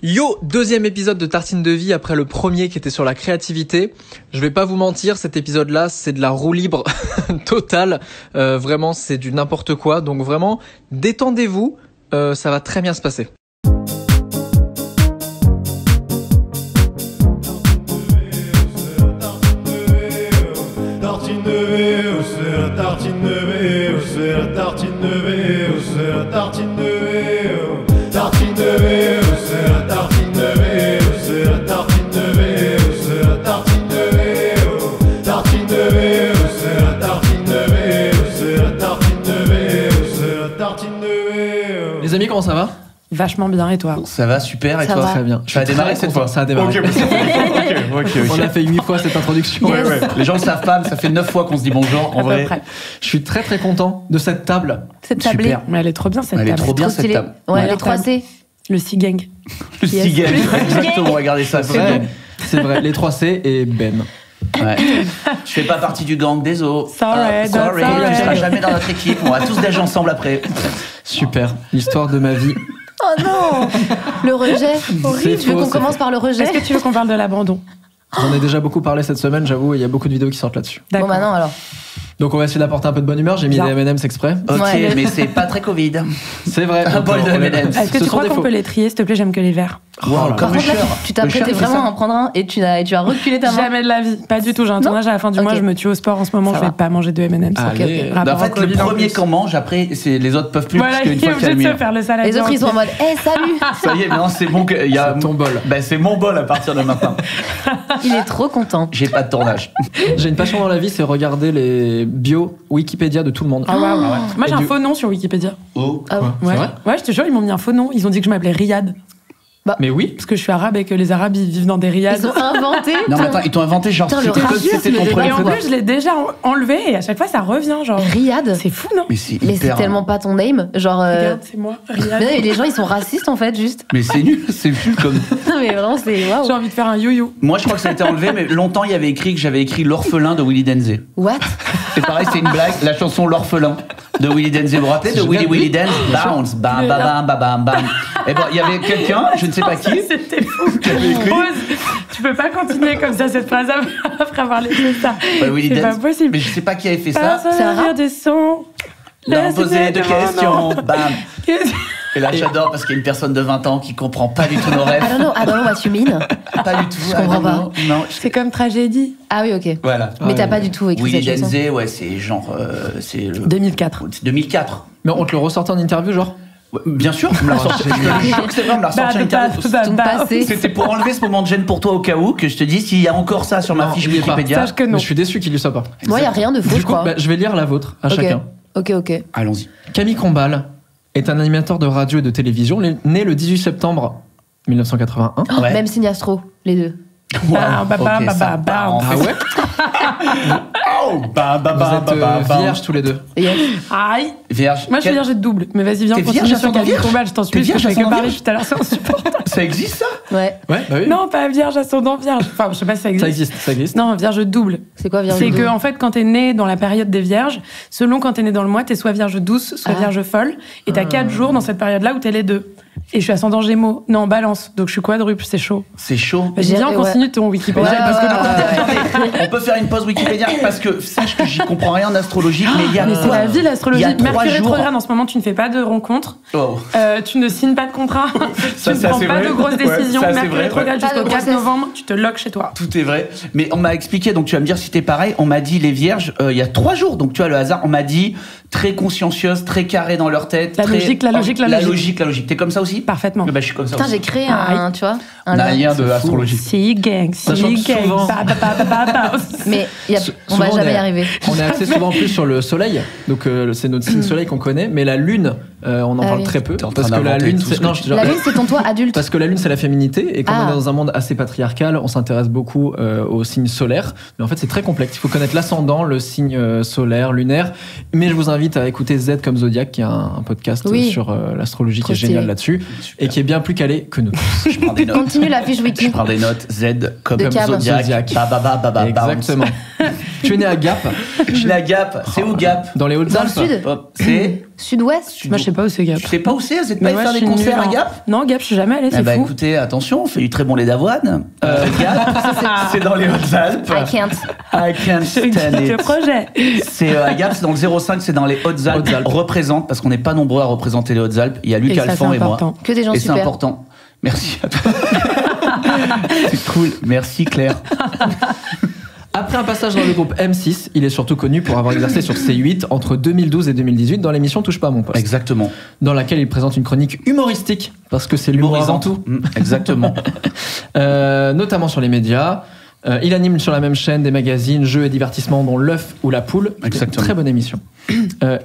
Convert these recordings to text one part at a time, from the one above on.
Yo, deuxième épisode de Tartine de vie après le premier qui était sur la créativité. Je vais pas vous mentir, cet épisode-là, c'est de la roue libre totale. Vraiment, c'est du n'importe quoi. Donc vraiment, détendez-vous, ça va très bien se passer. Tartine de V, c'est la tartine de V, c'est la tartine de V, c'est la tartine de V, tartine de V, c'est la tartine de V, c'est la tartine de V, c'est la tartine de V, tartine de V, c'est la tartine de V, c'est la tartine de V, c'est la tartine de V. Les amis, comment ça va ? Vachement bien, et toi ? Ça va super, et Ça toi ? va. Très bien. Ça a démarré cette fois ? Ça a démarré. Ok. On a fait 8 fois cette introduction. Ouais. Les gens ne savent pas, mais ça fait 9 fois qu'on se dit bonjour. En À vrai, peu près. Je suis très très content de cette table. Cette tablée. Super. Mais elle est trop bien, cette Elle est table. trop bien Trop cette stylée. table. Ouais, les Ouais. 3C. Le C-Gang. Le Yes. Stigen, Le Stigen. exactement, regardez ça. C'est vrai. C'est vrai. Les 3C et Ben. Ouais. Je fais pas partie du gang des os. Sorry, Sorry, sorry. tu seras jamais dans notre équipe. On va tous déjeuner ensemble après. Super. L'histoire de ma vie. Oh non. Le rejet. C'est Tu veux faux, qu'on c'est commence par le rejet? Est-ce que tu veux qu'on parle de l'abandon ? J'en ai déjà beaucoup parlé cette semaine, j'avoue, il y a beaucoup de vidéos qui sortent là-dessus. Bon bah non alors. Donc on va essayer d'apporter un peu de bonne humeur. J'ai mis Bien. des M&M's exprès. Ok, Ouais. mais c'est pas très Covid. C'est vrai. Un bol de On est- M&M's. Est-ce que Ce tu sont crois des qu'on faux. peut les trier ? S'il te plaît, j'aime que les verts. Wow, Par comme Par le contre là, cher. tu t'apprêtais vraiment à en prendre un et tu as reculé ta main. Jamais de la vie. Pas du tout. J'ai un tournage à la fin du Ok. mois, je me tue au sport en ce moment, Ça je vais va. pas manger de M&M's. Allez. Ok. Bah, en Rapport au fait, le Covid en premier plus. qu'on mange, après, c'est les autres peuvent plus, Voilà, parce qu'une il est fois qu'il y a obligé le de se mien. faire le salade. Les autres ils sont en mode salut. Ça y est, maintenant c'est bon. Il y a C'est ton bol. Bah, c'est mon bol à partir de maintenant. Il est trop content. J'ai pas de tournage. J'ai une passion dans la vie, c'est regarder les bio Wikipédia de tout le monde. Ah waouh. ouais. Moi, j'ai Et un du- faux nom sur Wikipédia. Oh. Ah, C'est Ouais. vrai Ouais, je te jure, ils m'ont mis un faux nom. Ils ont dit que je m'appelais Riyad. Mais oui. Parce que je suis arabe et que les arabes, ils vivent dans des riyads. Ils ont inventé. Non, mais attends, ils t'ont inventé genre Putain, le c'était racisme c'était ton de premier Et en prénom. plus, je l'ai déjà enlevé et à chaque fois, ça revient. Genre, Riyad. c'est fou, non ? Mais c'est Mais c'est hyper. tellement pas ton name. Genre. Regarde, c'est moi, Riyad. Mais les gens ils sont racistes en fait juste. Mais c'est nul, c'est nul comme. Non mais vraiment c'est waouh. J'ai envie de faire un yo-yo. Moi, je crois que ça a été enlevé, mais longtemps, il y avait écrit que j'avais écrit l'orphelin de Willy Denzé. What? C'est pareil, c'est une blague. La chanson L'orphelin de Willy Denzé. Vous vous rappelez de C'est Willy génial, Willy oui. Dance? Bounce, bam, bam, bam, bam, bam, bam. Et bon, il y avait quelqu'un, je ne sais pas qui, C'était fou. qui avait écrit. Rose, tu peux pas continuer comme ça cette phrase après avoir laissé ça. Bah, Willy C'est pas Dance. possible. Mais je sais pas qui avait fait ça. Personne C'est un ne rap des sons. Leur poser de questions, bam. Qu'est-ce- Et là, j'adore parce qu'il y a une personne de 20 ans qui comprend pas du tout nos rêves. I don't know what you mean. Pas du tout. Je comprends pas. Non, C'est comme tragédie. Ah oui ok. Voilà. Mais t'as pas du tout écrit Willy cette chanson. Denzé, ouais, c'est genre. C'est le. 2004. C'est 2004. Mais on te le ressortait en interview, genre Ouais, bien sûr, on me l'a ressorti. Je te jure que c'est vrai, on me l'a ressorti en interview. Ton passé. C'était pour enlever ce moment de gêne pour toi au cas où, que je te dis s'il y a encore ça sur ma Non, fiche il y est pas. Wikipédia. Sache que Mais non. je suis déçu qu'il y soit pas. Moi y a rien de faux Du je coup, crois. bah, je vais lire la vôtre à Ok. chacun. Ok. Allons-y. Camille Combal est un animateur de radio et de télévision né le 18 septembre 1981. Ouais. Même signe astro les deux. Wow, Bah, bah, ok, bah, ça bah, part en bah. Ah fait. ouais Oh, bah, bah, Vous bah, êtes bah, bah, bah. vierges tous les deux. Yes. Aïe. Vierge. Moi, je suis Quel- vierge de double. Mais vas-y, viens, T'es on continue vierge sur ascendant Camille vierge Combal. Je t'en T'es supplie, parce que je vierge fais que ascendant parler vierge tout à l'heure, c'est insupportable. Ça existe ça? Ouais. Ouais, bah oui. Non, pas vierge ascendant vierge. Enfin, je sais pas si ça existe. Ça existe, ça existe. Non, vierge double. C'est quoi vierge C'est double que, en fait, quand t'es né dans la période des vierges, selon quand t'es né dans le mois, t'es soit vierge douce, soit Ah. vierge folle. Et t'as 4 jours dans cette période-là où t'es les deux. Et je suis ascendant gémeaux. Non, balance. Donc je suis quadruple, c'est chaud. C'est chaud. Vas-y, viens, on Ouais. continue ton Wikipédia. Ouais, parce que ouais. On peut faire une pause Wikipédia parce que sache que j'y comprends rien en astrologie, mais il y a. Mais c'est la vie, l'astrologie. Il y a 3 Mercure jours. rétrograde en ce moment, tu ne fais pas de rencontres. Oh. Tu ne signes pas de contrat. Ça, tu ne c'est prends assez pas vrai. de grosses Ouais, décisions. ça, c'est Mercure vrai, rétrograde ouais. Pas jusqu'au de 4 grossesse. novembre, tu te loques chez toi. Tout est vrai. Mais on m'a expliqué, donc tu vas me dire si t'es pareil. On m'a dit les vierges, il y a 3 jours, donc tu vois le hasard. On m'a dit très consciencieuses, très carrées dans leur tête. La très- logique, la logique, la logique. La logique. T'es comme ça aussi? Parfaitement. Bah, je suis comme ça Putain aussi. j'ai créé un tu vois un N'a lien. rien de C'est fou. astrologie. Si gang, Sachant si que gang. souvent- Ba. Mais on Souvent, va jamais est- y arriver. On est axé souvent plus sur le soleil, donc c'est notre signe soleil qu'on connaît, mais la lune, on en Ah parle oui. très peu. T'es en Parce train que la d'inventer lune, tout ce c'est. que Non, tu- je te jure, La lune c'est ton toi adulte. Parce que la lune, c'est la féminité, et comme Ah. on est dans un monde assez patriarcal, on s'intéresse beaucoup aux signes solaires. Mais en fait, c'est très complexe. Il faut connaître l'ascendant, le signe solaire, lunaire. Mais je vous invite à écouter Z comme Zodiac, qui est un podcast Oui. sur l'astrologie Trop qui est génial stylé. là-dessus, Super. et qui est bien plus calé que nous. Je prends des notes. Continue la fiche Je wiki. prends des notes. Z comme De Cam. Zodiac. Zodiac. Ba, ba, ba, ba, ba, bounce. Exactement. Tu es né à Gap, Je suis né à Gap. C'est où Gap? dans les Dans le Hautes-Alpes. sud. C'est. Sud-ouest. Moi, je sais pas où c'est Gap. Tu sais pas où c'est? Vous êtes Mais pas allé moi, faire je des suis concerts nulle à en- Gap? Non, Gap, je suis jamais allée, Eh c'est bah fou. écoutez, attention, on fait du très bon lait d'avoine. Gap, c'est dans les Hautes-Alpes. I can't. I can't stand Le it. projet. C'est à Gap, c'est dans le 05, c'est dans les Hautes-Alpes. Hautes-Alpes. Représente, parce qu'on n'est pas nombreux à représenter les Hautes-Alpes. Il y a Luc Et ça, Alphand c'est et moi. important. Que des gens Et c'est super. important. Merci à toi. C'est cool. Merci Claire. Après un passage dans le groupe M6, il est surtout connu pour avoir exercé sur C8 entre 2012 et 2018 dans l'émission Touche pas à mon poste, Exactement. dans laquelle il présente une chronique humoristique, parce que c'est l'humour avant tout, Exactement. notamment sur les médias. Il anime sur la même chaîne des magazines, jeux et divertissements dont L'œuf ou la poule. C'était une Exactement. très bonne émission.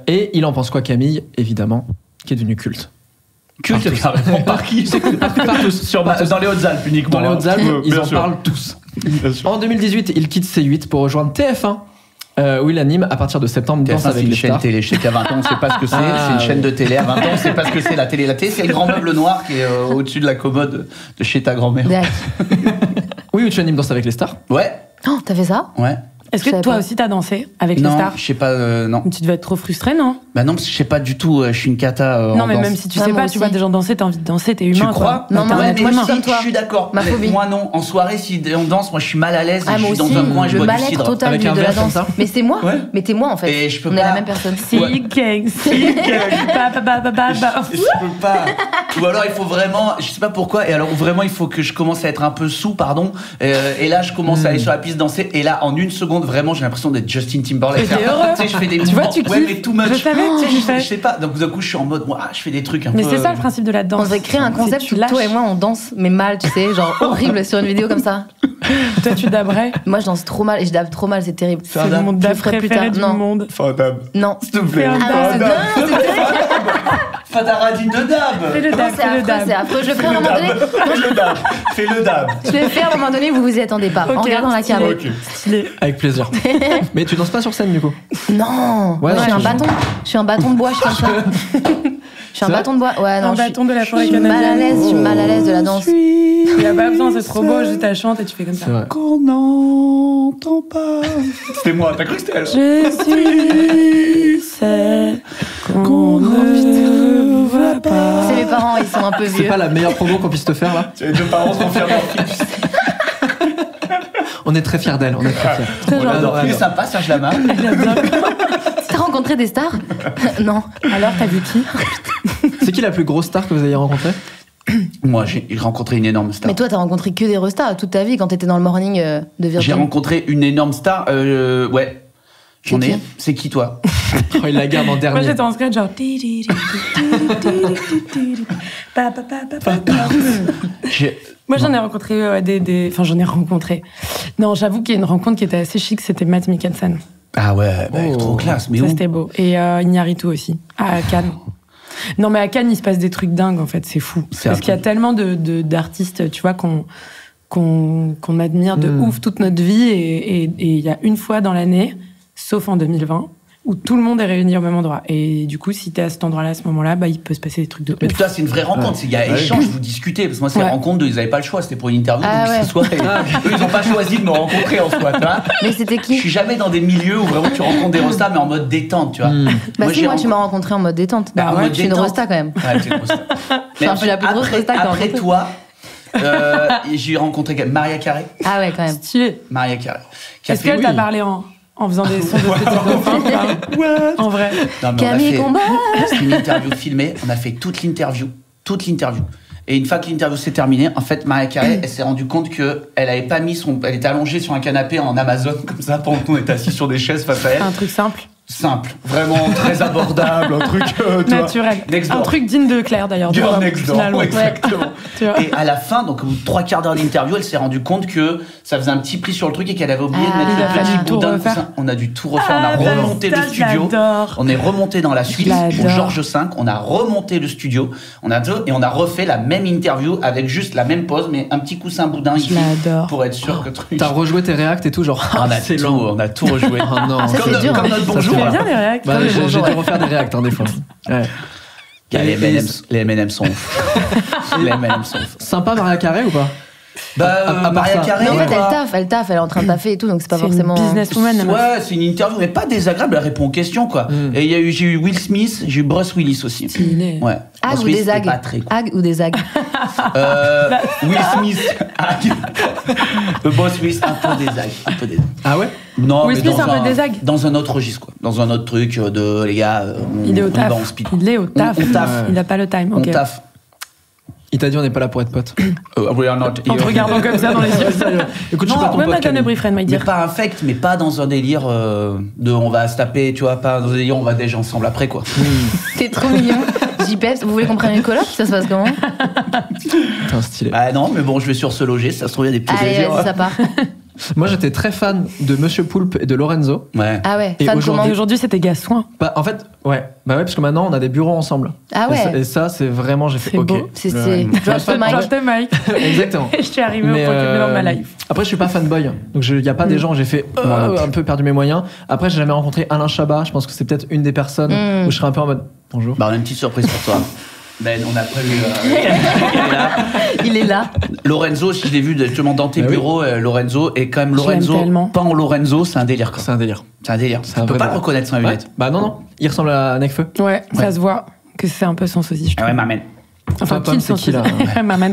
Et il en pense quoi Camille, évidemment, qui est devenu culte. Culte carrément par qui? Par tous. Dans les Hautes-Alpes uniquement. Dans les Hautes-Alpes, Ouais, ils bien en sûr. parlent tous. Bien sûr. En 2018, il quitte C8 pour rejoindre TF1, où il anime à partir de septembre Danse TF1, c'est avec une les chaîne stars. télé. Je sais qu'à 20 ans, on sait pas ce que c'est. Ah, C'est une chaîne oui. de télé. À 20 ans, on sait pas ce que c'est la télé. La télé, c'est le grand meuble noir qui est au-dessus de la commode de chez ta grand-mère. Direct. Oui, où tu animes Danse avec les stars. Ouais, Oh, t'as fait ça? ouais. Est-ce Je que savais toi pas. aussi, t'as dansé avec les Non, stars? je sais pas, non. Tu devais être trop frustré, non? Bah non, parce que je sais pas du tout, je suis une cata Non, en mais danse. même si tu Ouais, sais moi pas, aussi. tu vois des gens danser, t'as envie de danser, t'es Tu humain. crois? quoi. Non, T'es moi, un Ouais, être mais humain. comme toi. je suis d'accord. Ma Mais phobie. moi non. En soirée, si on danse, moi je suis mal à l'aise. Ah, je moi suis aussi, dans un coin et je le bois du mal-être cidre. total Avec de un la verre comme danse. ça. Mais c'est moi. Ouais. Mais t'es moi en fait. Et je peux On est pas. la même personne. Si, gang, si, gang. Ba, ba, ba, ba, ba. Je peux pas. Ou alors il faut vraiment, je sais pas pourquoi, et alors vraiment il faut que je commence à être un peu sous, pardon. Et là je commence à aller sur la piste danser, et là en une seconde vraiment j'ai l'impression d'être Justin Timberlake. Et t'es heureux. Tu sais, je fais des Tu vois, mouvements, tu ouais, kiffes. mais too much. Je savais que tu Tu sais, kiffais. je sais pas. Donc d'un coup je suis en mode, moi, je fais des trucs un Mais peu. c'est ça le principe de la danse. On devrait créer un concept C'est où toi et moi on danse, mais mal, tu sais, genre horrible sur une vidéo comme ça. Toi, tu dabrais. Moi je danse trop mal et je dab trop mal, c'est terrible. C'est le monde Je le d'af ferai plus préféré tard. du Non. monde. Fadab. Non. S'il te plaît. Fais un Ah non, c'est dingue, c'est terrible. Fadaradi de dab. Fais le Non, dab, c'est fais le affreux, c'est dab. affreux. Je le ferai à un moment donné. Fais le dab. Fais le dab. Je le fais à un moment donné, vous vous y attendez pas. En Ok, regardant la stylé. cam. Ok. Stylé. Avec plaisir. Mais tu danses pas sur scène du coup. Non. Ouais, je suis non, un je- bâton. Je suis un bâton de bois, je suis comme ça. Je suis un C'est bâton de bois. Ouais, non. Un je suis- bâton de la je forêt suis mal à canadienne. l'aise, je suis mal à l'aise de la danse. Il y a pas besoin, c'est trop beau, juste à chanter et tu fais comme ça. C'est vrai. Qu'on n'entend pas. C'était moi, t'as cru que c'était elle? Je suis celle qu'on ne voit pas. C'est mes parents, ils sont un peu C'est vieux. pas la meilleure promo qu'on puisse te faire là. Les deux parents se confirment leur fils. On est très fiers d'elle, on est très fiers. Très On gentil. l'adore, Il est elle. sympa, Serge Lama. T'as rencontré des stars? Non. Alors, t'as vu qui? C'est qui la plus grosse star que vous ayez rencontrée? Moi, j'ai rencontré une énorme star. Mais toi, t'as rencontré que des restas toute ta vie quand t'étais dans le morning de J'ai Virgin. rencontré une énorme star. Ouais. J'en C'est ai. qui C'est qui toi? Oh, il la garde en Moi, dernier. j'étais en scratch, genre. Pa, pa, pa, pa, pa, pa. J'ai- Moi, j'en ai rencontré Enfin, j'en ai rencontré. Non, j'avoue qu'il y a une rencontre qui était assez chic, c'était Matt Mikkelsen. Ah ouais, bah, Oh. trop classe. Mais Ça, où? c'était beau. Et Iñárritu aussi, à Cannes. Non, mais à Cannes, il se passe des trucs dingues, en fait, c'est fou. C'est Parce un qu'il y a truc. tellement d'artistes, tu vois, qu'on admire de ouf toute notre vie. Et il y a une fois dans l'année, sauf en 2020, où tout le monde est réuni au même endroit. Et du coup, si t'es à cet endroit-là, à ce moment-là, bah, il peut se passer des trucs de Mais ouf. toi, c'est une vraie rencontre. Il y a échange, vous discutez. Parce que moi, ces Ouais. rencontres, ils n'avaient pas le choix. C'était pour une interview. Ah donc ouais. ce soir, eux, ils n'ont pas choisi de me rencontrer en soi. Tu vois. Mais c'était Je qui? suis jamais dans des milieux où vraiment tu rencontres des restas, mais en mode détente, tu vois. Bah si, j'ai moi, tu m'as rencontré en mode détente. Bah, en ouais, mode je suis une détente. resta quand même. Ouais, c'est une grosse star. Mais Enfin, je suis la plus grosse après, resta que t'as après rencontrée. toi, j'ai rencontré Maria Carré. Ah ouais, quand même. Stylé. Maria Carré. Qui a Est-ce fait- qu'elle t'a parlé en faisant des sons de petits dauphins ou pas En vrai. Non, mais on a Camille fait- Combat. C'était une interview filmée. On a fait toute l'interview. Et une fois que l'interview s'est terminée, en fait, Maria Carré, elle s'est rendue compte que elle avait pas mis elle était allongée sur un canapé en Amazon, comme ça, pendant qu'on était assis sur des chaises face à elle. Un truc simple, Simple. Vraiment très abordable. Un truc, tu vois, naturel. Next Un door. truc digne de Claire d'ailleurs. tu Girl vois, next door. finalement. Ouais, exactement. Tu vois. Et à la fin, donc au bout de 3/4 d'heure d'interview, elle s'est rendue compte que ça faisait un petit pli sur le truc et qu'elle avait oublié de mettre il a le fallu petit tout boudin de refaire. coussin. On a dû tout refaire. Ah, on a bah, remonté ça, le studio. j'adore. On est remonté dans la suite Je au l'adore. Georges V. On a remonté le studio. Et on a refait la même interview avec juste la même pause, mais un petit coussin boudin Je ici l'adore. pour être sûr que le truc. T'as rejoué tes réacts et tout, genre. C'est c'est lent. lent. On a tout rejoué. Oh non. Ça, c'est dur, Comme hein. notre Ça bonjour. fait là. Bien les réacts. Bah, comme les j'ai bonjours, dû ouais. refaire des réacts des fois. Ouais. Les M&M sont ouf. Les M&M sont ouf. Sympa Maria Carré ou pas? part Maria ça. Carré. Mais en fait, quoi. elle taffe, elle est en train de taffer et tout, donc c'est pas C'est forcément. une businesswoman. la meuf. Ouais, c'est une interview, mais pas désagréable, elle répond aux questions, quoi. Et j'ai eu Will Smith, j'ai eu Bruce Willis aussi. Stylé. Ouais. Ag Bruce ou Willis, des c'était ags pas très cool. Ag ou des ags Will Smith, Ag. Le Bruce Willis, un peu des ags. Un peu des ags. Ah ouais? Non, Will mais Smith, dans un peu des ags. Dans un autre registre, quoi. Dans un autre truc de, les gars, Il est au on taf. va en speed. Il est au taf. On taffe. Il a pas le time. On Ok. taffe. Il t'a dit on n'est pas là pour être potes. We are not En te here. regardant comme ça dans les yeux. Écoute, je suis Non, pas ton Ouais, pote, ma donne Camille. boyfriend, my Mais dear. pas infect, mais pas dans un délire de on va se taper, tu vois, pas dans un délire on va déjà ensemble après, quoi. C'est trop mignon. JPEPS, vous voulez qu'on prenne une coloc? Ça se passe comment? Putain, stylé. Ah non, mais bon, je vais sur se loger, ça se trouve, il y a des petits Allez, désirs. vas-y, ça part. Moi, j'étais très fan de Monsieur Poulpe et de Lorenzo. Ouais. Ah ouais, Et fan aujourd'hui- comment? Aujourd'hui, c'était Gassoin. Bah, en fait, ouais. Bah ouais, parce que maintenant, on a des bureaux ensemble. Ah Et ça- ouais, Et ça, c'est vraiment, j'ai fait C'est OK. beau. c'est Le- Drop the mic. Drop the mic. Exactement. Et je suis arrivée au Mais, point que dans ma euh, life. Après, je suis pas fanboy. Donc, il y a pas des gens où j'ai fait un peu perdu mes moyens. Après, j'ai jamais rencontré Alain Chabat. Je pense que c'est peut-être une des personnes où je serais un peu en mode bonjour. Bah, on a une petite surprise pour toi. Ben, on a prévu. Il est là. Il est là. Lorenzo, si je l'ai vu justement dans tes Bah oui. bureaux, Lorenzo, et quand même Je l'aime Lorenzo, tellement. pas en Lorenzo, c'est un délire, quoi. C'est un délire. C'est un délire. C'est Tu un peux vrai pas le délire. reconnaître sans Ouais. lunettes. Bah non, non. Il ressemble à Necfeu. Ouais, ça se voit que c'est un peu son sosie, je Ah trouve. ouais, mamène. Enfin, Tom, qui c'est son qui, là sosie. Maman.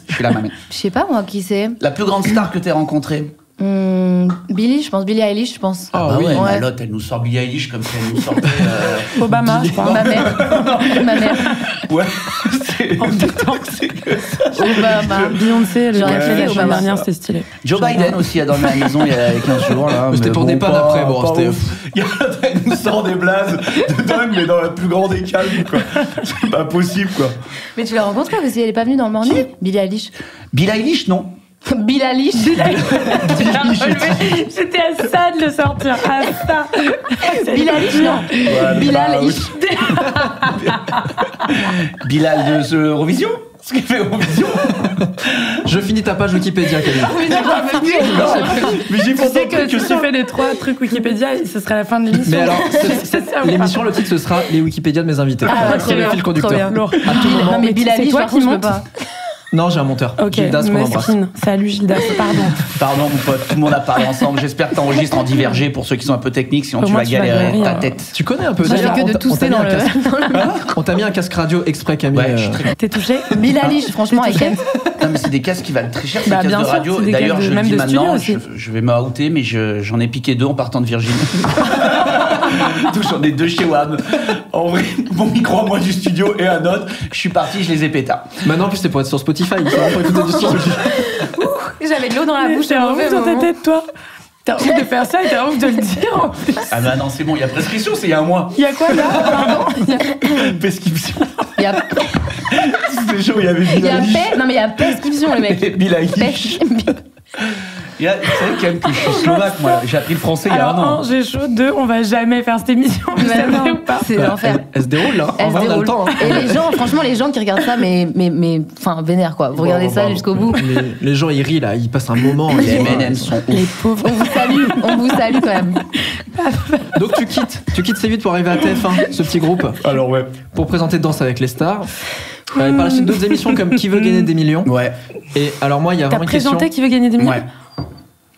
Je suis la mamène. Je sais pas moi qui c'est. La plus grande star que t'aies rencontrée. Billie, je pense. Billie Eilish, je pense. Ah bah oui. ouais, Ouais. mais l'autre, elle nous sort Billie Eilish comme si elle nous sortait. Obama, je crois. Ma mère. Ma mère. Ouais, c'est. En deux temps. Obama. Beyoncé, le J'aurais la kiffé semaine Obama. dernière, c'était stylé. Joe Biden aussi a dormi à la maison il y a 15 jours. Là, C'était mais pour bon, des pannes pas- après, bon, pas c'était- ouf. Elle nous sort des blazes de dingue, mais dans la plus grande des calmes, quoi. C'est pas possible, quoi. Mais tu l'as rencontrée parce qu'elle est pas venue dans le morning? Billie Eilish. Billie Eilish, non. Billie Eilish. J'étais à ça de le sortir. À ça. Billie Eilish, non. Bilal bah, Eilish. Bilal de Eurovision. Ce qu'il fait Eurovision. Je finis ta page Wikipédia, Camille. Mais j'ai Tu sais pensé que si tu fais les 3 trucs Wikipédia, ce sera la fin de l'émission. Mais alors, C'est ça ou pas? l'émission, le titre, ce sera les Wikipédia de mes invités. Ah, c'est le trop fil bien, conducteur. trop bien. Lourd. À tout moment. Non mais Billie C'est Eilish, toi par qui contre, je peux monte pas. Non, j'ai un monteur. Ok, Gildas, qu'on embrasse. mesquine. Salut Gildas, pardon. Pardon, mon pote, tout le monde a parlé ensemble. J'espère que t'enregistres en divergé pour ceux qui sont un peu techniques, sinon Au tu moins, vas tu vas galérer galérer, ta hein. tête. Tu connais un peu Moi, j'ai d'ailleurs, que de on t'a tousser mis dans un le. casque- On t'a mis un casque radio exprès, Camille. Ouais, je suis très T'es touché? Billie Eilish, franchement, I can't. Non, mais c'est des casques qui valent très cher, ces Bah, casques bien de sûr, radio. c'est des D'ailleurs, casques je le même dis de studio maintenant, aussi. je vais me outer, mais j'en ai piqué 2 en partant de Virginie. Donc j'en ai 2 chez WAM. En vrai, mon micro à moi du studio et un autre, je suis parti, je les ai pétards. Maintenant, en plus, c'est pour être sur Spotify. C'est vraiment pour écouter du son. J'avais de l'eau dans la bouche, T'as un un mauvais ouf dans ta moment. tête, toi. T'as honte de faire ça et t'as honte de le dire. En plus. Ah bah non, c'est bon, il y a prescription, c'est il y a un mois. Il y a quoi là? Pardon. Prescription. Il y a, C'était chaud, il y avait il y Billie a Eilish. paix. Non mais il y a prescription, le mec. Billie Eilish. Pêche. Il y a- Vous savez quand même que je suis slovaque, moi. J'ai appris le français il y a un Alors, an. 1, j'ai chaud. 2, on va jamais faire cette émission. Vous savez ou pas? C'est l'enfer. Elle se déroule là. Elle En se vrai, on a le déroule. temps. hein. Et les gens, franchement, les gens qui regardent ça, mais, enfin, vénère quoi. Vous regardez ça jusqu'au bout. Les gens, ils rient là. Ils passent un moment. Les ils- M&M sont Les ouf. pauvres. On vous salue quand même. Donc tu quittes C8 pour arriver à TF1, ce petit groupe, Alors ouais. pour présenter Danse avec les stars. Par la suite, d'autres émissions comme Qui veut gagner des millions. Ouais. Et alors moi, il y a T'as vraiment une question. présenté qui veut gagner des millions? Ouais.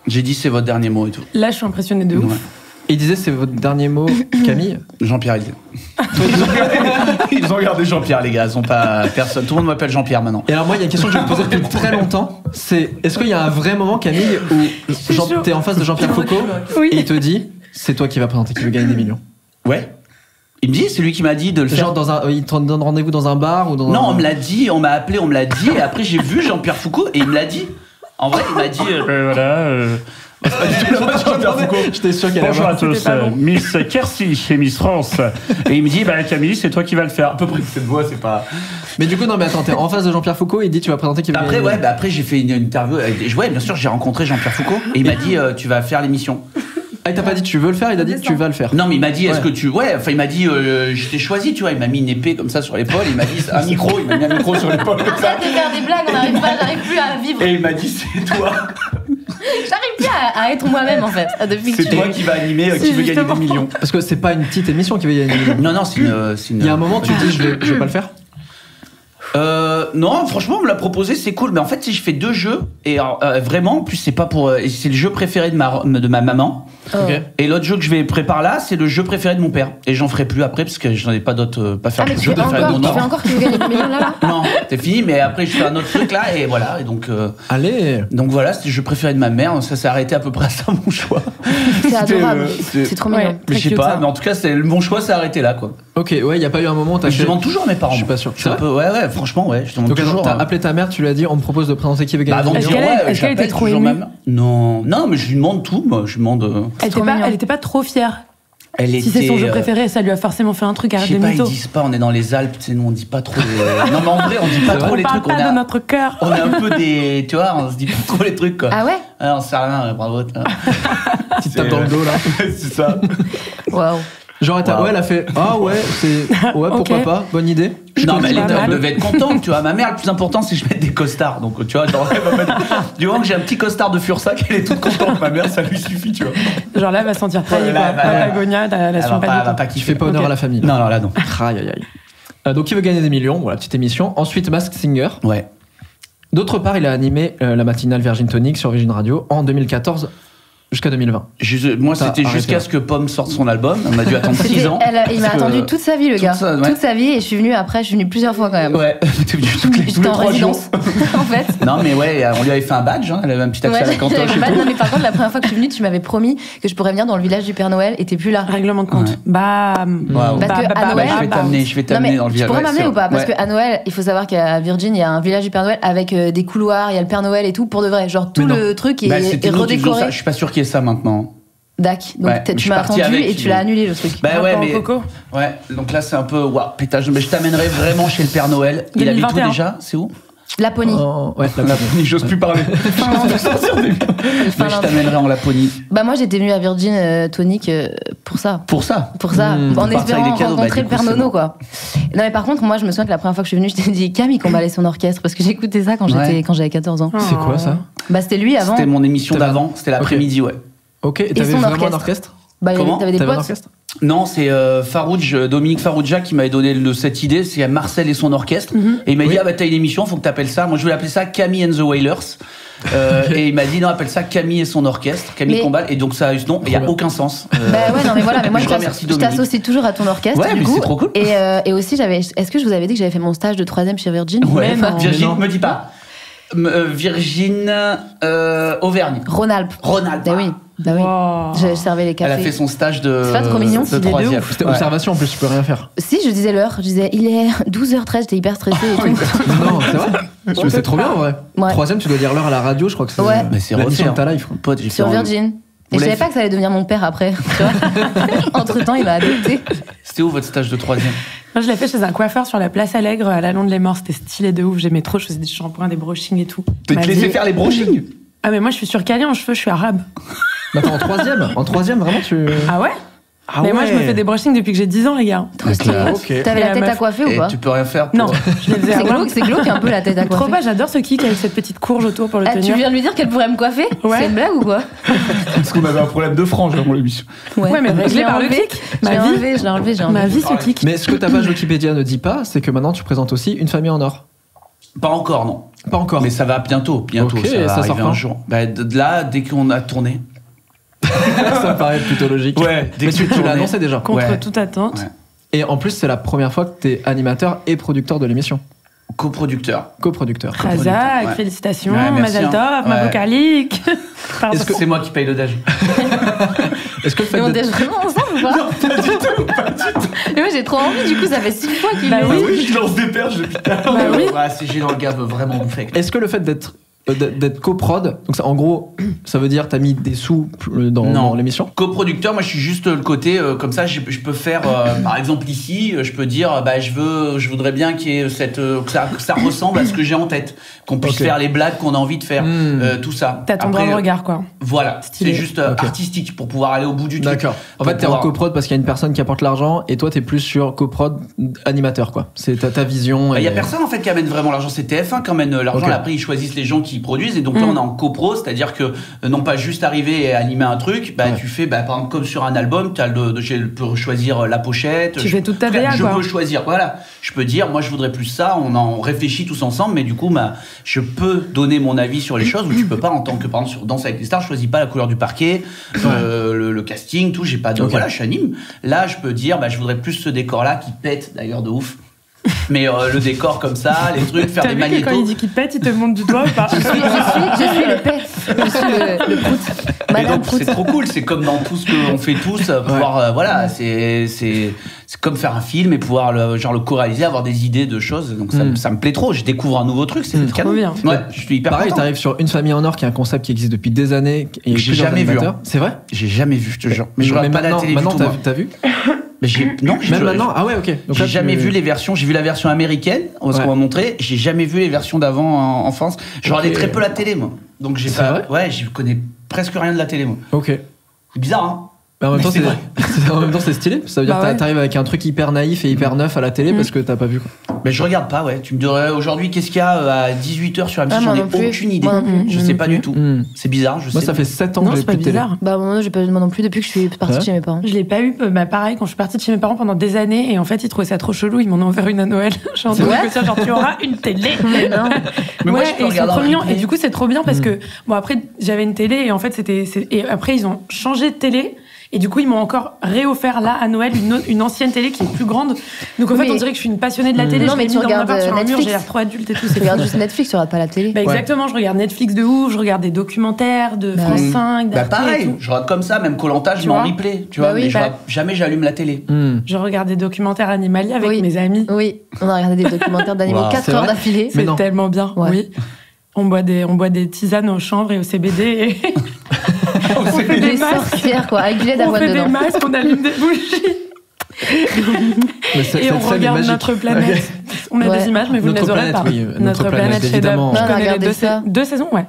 J'ai dit c'est votre dernier mot et tout. Là, je suis impressionnée de ouf. Ouais. Et il disait c'est votre dernier mot, Camille. Jean-Pierre, ils ont gardé Jean-Pierre, les gars. Ils ont pas personne. Tout le monde m'appelle Jean-Pierre maintenant. Et alors moi, il y a une question que je vais me poser depuis très longtemps. C'est est-ce qu'il y a un vrai moment, Camille, où chaud. t'es en face de Jean-Pierre Foucault Oui. et il te dit c'est toi qui vas présenter Qui veut gagner des millions. Ouais. Il me dit, c'est lui qui m'a dit de le faire. Genre dans un, il te donne rendez-vous dans un bar ou dans Non, un... on me l'a dit, on m'a appelé, on me l'a dit, et après j'ai vu Jean-Pierre Foucault et il me l'a dit. En vrai, il m'a dit, C'est pas du tout la voix de Jean-Pierre Foucault. J'étais sûr qu'elle allait Bonjour à avoir- tous, C'était pas bon. Miss Kersi chez Miss France. Et il me dit, bah Camille, c'est toi qui vas le faire. À peu près cette voix, c'est pas. Mais du coup, non, mais attends, t'es en face de Jean-Pierre Foucault et il dit tu vas présenter Qui veut Après, gagner des ouais, millions. bah après j'ai fait une interview. Ouais, bien sûr, j'ai rencontré Jean-Pierre Foucault et il m'a dit, tu vas faire l'émission. Ah, il t'a pas dit tu veux le faire, il a dit tu vas le faire. Non, mais il m'a dit, est-ce Ouais. que tu. Ouais, enfin, il m'a dit, je t'ai choisi, tu vois. Il m'a mis une épée comme ça sur l'épaule. Il m'a dit, un micro, il m'a mis un micro sur l'épaule comme ça. Arrête de faire des blagues, j'arrive plus à vivre. Et il m'a dit, c'est toi. J'arrive plus à être moi-même en fait. Depuis que C'est tu. toi qui vas animer Qui veut gagner des millions. Parce que c'est pas une petite émission Qui veut gagner des millions. Non, non, c'est une. Il y a un moment, tu te dis je vais pas le faire. Non, franchement, on me l'a proposé, c'est cool. Mais en fait, si je fais 2 jeux, et vraiment, en plus, c'est pas pour. C'est le jeu préféré de ma maman. Ok. Et l'autre jeu que je vais préparer là, c'est le jeu préféré de mon père. Et j'en ferai plus après, parce que j'en ai pas d'autres. Pas faire Ah, mais le tu jeu fais préféré de mon encore, tu fais enfant. encore que tu veux gagner des millions là Non, c'est fini, mais après, je fais un autre truc là, et voilà. Et donc Allez. voilà, c'était le jeu préféré de ma mère. Ça s'est arrêté à peu près à ça, mon choix. C'est adorable. c'était- C'est trop Ouais. mignon. Mais je sais cute, pas, ça. mais en tout cas, mon choix s'est arrêté là, quoi. Ok, ouais, y a pas eu un moment où t'as Je fait. demande toujours à mes parents. Je suis moi. pas sûr. Je suis un peu, ouais, franchement, ouais. Je demande Donc toujours. t'as appelé ta mère, tu lui as dit, on me propose de présenter qui veut Bah, gagner. avant de Est-ce dire, qu'elle ouais, était j'appelle trop toujours émue ma mère. Non, mais je lui demande tout, moi. Je lui demande. Elle était pas trop fière. Elle Si c'est son était, jeu préféré, ça lui a forcément fait un truc, Je arrête sais de pas, ils mytho. disent pas, on est dans les Alpes, tu sais, nous on dit pas trop les... Non mais en vrai, on dit pas trop On les parle trucs, pas de notre cœur. on est un peu des... Tu vois, on se dit pas trop les trucs, quoi. Ah ouais? Ah, on sait rien, bravo. Petite tape dans le dos là. C'est ça. Waouh. Genre, Wow. ouais, elle a fait. Ah ouais, c'est. Ouais, pourquoi Ok. pas, bonne idée. Non mais pas elle mal. devait être contente, tu vois. Ma mère, le plus important, c'est que je mette des costards. Donc, tu vois, genre, elle va mettre... Du moment que j'ai un petit costard de Fursac, elle est toute contente. Ma mère, ça lui suffit, tu vois. Genre là, elle va se sentir trahie, Ouais, quoi. là, bah, Patagonia, la Elle suit va pas pas, du elle va tout. pas Qui kiffer. fait pas honneur Ok. à la famille. Non, là, non. Aïe, aïe, aïe. Donc, il veut gagner des millions, voilà, petite émission. Ensuite, Masked Singer. Ouais. D'autre part, il a animé la matinale Virgin Tonic sur Virgin Radio en 2014 jusqu'à 2020. Moi, T'as c'était arrêté jusqu'à là. ce que Pomme sorte son album. On a dû attendre 6 ans. Il m'a Parce que- attendu toute sa vie, le gars. ça, ouais. Toute sa vie, et je suis venue après, je suis venue plusieurs fois quand même. Ouais, t'es venu tous les J'étais en 3 jours. résidence, en fait. Non, mais ouais, on lui avait fait un badge, hein, elle avait un petit accès Ouais, à la cantoche et j'avais pas- tout. non, mais par contre, la première fois que je suis venue, tu m'avais promis que je pourrais venir dans le village du Père Noël et t'es plus là. Règlement de compte. Ouais. Bam. Waouh. Parce que à Bah, Noël, je vais Non, t'amener mais dans le tu village. pourrais Ouais, m'amener c'est ou pas? Parce vrai. qu'à Noël, il faut savoir qu'à Virgin, il y a un village du Père Noël avec des couloirs, il y a le Père Noël et tout, pour de vrai. Genre tout Mais non. le truc est, Bah, c'était est nous qui faisions ça. redécoré. Je suis pas sûr qu'il y ait ça maintenant. Dac. Donc Ouais, je tu suis m'as parti attendu avec, et tu l'as annulé le truc. Bah ouais, Rapport au mais. coco. Ouais, donc là c'est un peu. Waouh, pétage. Mais je t'amènerai vraiment chez le Père Noël. Il habite où 2021. déjà? C'est où? Laponie. Ouais, la Laponie, j'ose plus parler. Mais je t'amènerai en Laponie. Bah moi j'étais venue à Virgin Tonic pour ça. Pour ça. Pour ça, en Partir avec espérant des cadeaux, rencontrer bah, le du coup, Père c'est Nono, bon. quoi. Non, mais par contre, moi, je me souviens que la première fois que je suis venue, je t'ai dit Camille qu'on balait son orchestre, parce que j'écoutais ça quand Ouais. j'avais 14 ans. C'est quoi ça? Bah, c'était lui avant. C'était mon émission T'avais- d'avant, c'était l'après-midi, ouais. Ok, et t'avais son vraiment un orchestre. orchestre? Bah, Comment t'avais des T'avais un potes. orchestre? Non, c'est Dominique Farrugia qui m'avait donné cette idée. C'est Marcel et son orchestre. Et il m'a dit, Oui. ah bah t'as une émission, faut que t'appelles ça. Moi je voulais appeler ça Camille and the Wailers. Et il m'a dit, non, appelle ça Camille et son orchestre. Camille Mais- Combal. Et donc ça a eu ce nom. Il n'y a Trop bien. aucun sens. Bah ouais, non, mais voilà, mais moi, Je je remercie je Dominique. t'associe toujours à ton orchestre, Ouais, du mais coup. c'est trop cool. Et aussi, est-ce que je vous avais dit que j'avais fait mon stage de 3ème chez Virgin? Ouais, Mais non. Virgin, Mais non. me dis pas. Virgin Auvergne. Rhône-Alpes. Rhône-Alpes. Bah oui, bah oui. Wow. Je servais les Elle a cafés. fait son stage de. C'est pas trop mignon, de c'est des troisième. ouf. C'était Ouais. observation en plus, tu peux rien faire. Si, je disais l'heure, je disais, il est 12h13, j'étais hyper stressée et tout. Non, c'est vrai. Mais c'est trop bien en vrai. Ouais. Troisième, tu dois dire l'heure à la radio, je crois que c'est Ouais. Mais c'est l'émission refait, de ta life. quoi. Pote, j'ai Sur fait un- Virgin. Et Vous je savais l'avez pas que ça allait devenir mon père après. Tu vois. Entre-temps, il m'a adopté. C'était où votre stage de troisième? Moi, je l'ai fait chez un coiffeur sur la place Allègre à la Londe les Morts. C'était stylé de ouf. J'aimais trop. Je faisais des shampoings, des brushings et tout. Tu Ma te laissais vie- faire les brushings? Ah, mais moi, je suis surcalée en cheveux. Je suis arabe. Mais attends, en troisième, vraiment, tu. Ah ouais? Ah Mais moi, je me ouais. fais des brushings depuis que j'ai 10 ans, les gars. Trop stylé. Ok. T'avais Et la la tête à meuf- coiffer ou Et pas? tu peux rien faire pour... Non, je les faisais à C'est glauque un peu la tête à coiffer. Trop pas, j'adore ce kick avec cette petite courge autour pour le Ah, tu tenir. viens de lui dire qu'elle pourrait me coiffer? Ouais. C'est une blague ou quoi? Parce qu'on avait un problème de frange avant l'émission. Ouais, mais Je réglé l'ai par le enlevé. kick. Je l'ai Ma vie, enlevé, je l'ai enlevé, j'ai ma enlevé. vie, ce kick. Mais ce que ta page Wikipédia ne dit pas, c'est que maintenant tu présentes aussi Une famille en or. Pas encore, non. Pas encore. Mais ça va bientôt, Ok, ça va ça sort arriver quand un jour. Bah, de là, dès qu'on a tourné. Ça me paraît plutôt logique. Ouais, dès Mais que tu c'est tourné. l'as annoncé déjà. Contre Ouais. toute attente. Ouais. Et en plus, c'est la première fois que t'es animateur et producteur de l'émission. Coproducteur. Coproducteur. Razak, Ouais. félicitations, Ouais, merci, Mazel hein. Tov, Ouais. Mabokalik. Pardon. Est-ce que- C'est moi qui paye le DAG. Est-ce que le fait Mais on d'être- déjeune vraiment ensemble ou pas? Mais moi j'ai trop envie, du coup ça fait 6 fois qu'il Bah le oui. dit. je lance des perches depuis tout à l'heure. Bah oui. Ouais, c'est gênant, le gars veut vraiment bouffer. Est-ce que le fait d'être coprod, donc ça, en gros, ça veut dire t'as mis des sous dans l'émission? Coproducteur, moi je suis juste le côté comme ça, je peux faire par exemple ici, je peux dire bah je voudrais bien qu'il y ait cette que ça ressemble à ce que j'ai en tête, qu'on puisse Ok. faire les blagues qu'on a envie de faire, tout ça. T'as ton Après, droit de regard, quoi. Voilà, Stylé. c'est juste Ok. artistique pour pouvoir aller au bout du truc. D'accord. En Pour fait, t'es en pouvoir- coprod parce qu'il y a une personne qui apporte l'argent et toi, t'es plus sur coprod animateur, quoi. C'est ta vision. Il y a et- personne en fait qui amène vraiment l'argent, c'est TF1 qui amène l'argent. Ok. Et après ils choisissent les gens qui qui produisent. Et donc là, on est en copro, c'est-à-dire que non pas juste arriver et animer un truc, tu fais, par exemple, comme sur un album, je peux choisir la pochette. Tu fais toute ta DA, Je quoi. peux choisir, voilà. Je peux dire, moi, je voudrais plus ça. On en réfléchit tous ensemble, mais du coup, je peux donner mon avis sur les choses où tu peux pas, en tant que, par exemple, sur Danse avec les stars, je choisis pas la couleur du parquet, le casting, tout. J'ai pas de, voilà, je anime. Là, je peux dire, je voudrais plus ce décor-là qui pète, d'ailleurs, de ouf. Mais le décor comme ça, les trucs, faire T'as des vu que magnétos. quand il dit qu'il pète, il te montre du doigt ou pas? Je suis le pet. Je suis le prout. Et Madame donc, prout. c'est trop cool, c'est comme dans tout ce qu'on fait tous, pouvoir, voilà, c'est comme faire un film et pouvoir le co-réaliser, avoir des idées de choses. Donc ça me plaît trop, je découvre un nouveau truc, c'est trop bien. Ouais, je suis hyper Pareil, content. t'arrives sur Une famille en or, qui est un concept qui existe depuis des années. Et J'ai jamais vu. C'est vrai? J'ai jamais vu, je te jure. Mais je regarde pas la télé du tout. Maintenant, moi. t'as vu? Mais non, Même maintenant? Ah ouais, ok. Donc J'ai là, jamais vu les versions. J'ai vu la version américaine, parce qu'on m'a montré. J'ai jamais vu les versions d'avant en France. Je regardais très peu la télé, moi. Donc j'ai C'est pas. vrai Ouais, je connais presque rien de la télé, moi. Ok. C'est bizarre, hein. Mais en même temps, c'est vrai. en même temps, c'est stylé. Ça veut dire que t'arrives avec un truc hyper naïf et hyper neuf à la télé parce que t'as pas vu, quoi. Mais je regarde pas, ouais. Tu me dirais aujourd'hui, qu'est-ce qu'il y a à 18h sur la musique? Ah, moi J'en ai non plus. aucune idée. Moi non plus. Je sais pas du tout. C'est bizarre, je sais. Moi, ça fait 7 ans Non, que j'ai c'est pas plus de télé. bizarre. Bah, moi non plus depuis que je suis partie de chez mes parents. Je l'ai pas eu, pareil, quand je suis partie de chez mes parents pendant des années, et en fait, ils trouvaient ça trop chelou, ils m'en ont offert une à Noël. Je suis en train de me dire, genre, tu auras une télé. Mais non. Mais moi, Ouais, je peux et c'est regarder trop en mignon. replay. Et du coup, c'est trop bien parce que, bon, après, j'avais une télé, et en fait, et après, ils ont changé de télé. Et du coup, ils m'ont encore réoffert là à Noël une ancienne télé qui est plus grande. Donc en fait, Mais- on dirait que je suis une passionnée de la télé. Non, je mais l'ai tu mis dans mon regardes appart sur un mur, Netflix. j'ai l'air trop adulte et tout. Tu C'est regardes fou. juste Netflix, tu regardes pas la télé. Bah, exactement, je regarde Netflix de ouf, je regarde des documentaires de France 5, Bah d'Arte et pareil, tout. je regarde comme ça, même Koh-Lanta, je Tu mets en vois replay, tu Bah vois, oui, mais bah- jamais j'allume la télé. Je regarde des documentaires animaliers avec Oui. mes amis. Oui, on a regardé des documentaires d'animaux Wow. 4 C'est heures vrai d'affilée. Mais C'est non. tellement bien, Ouais. oui. On boit des tisanes au chanvre et au CBD et On fait fait des des masques. sorcières, quoi, avec du lait on d'avoine fait des dedans. masques, on allume des bougies Mais et cette on scène est regarde magique. notre planète. On met Ouais. des images, mais vous ne Notre les aurez planète, pas. oui, notre planète, chef-d'œuvre. évidemment. Je On a connais les regardé ça. deux saisons, ouais.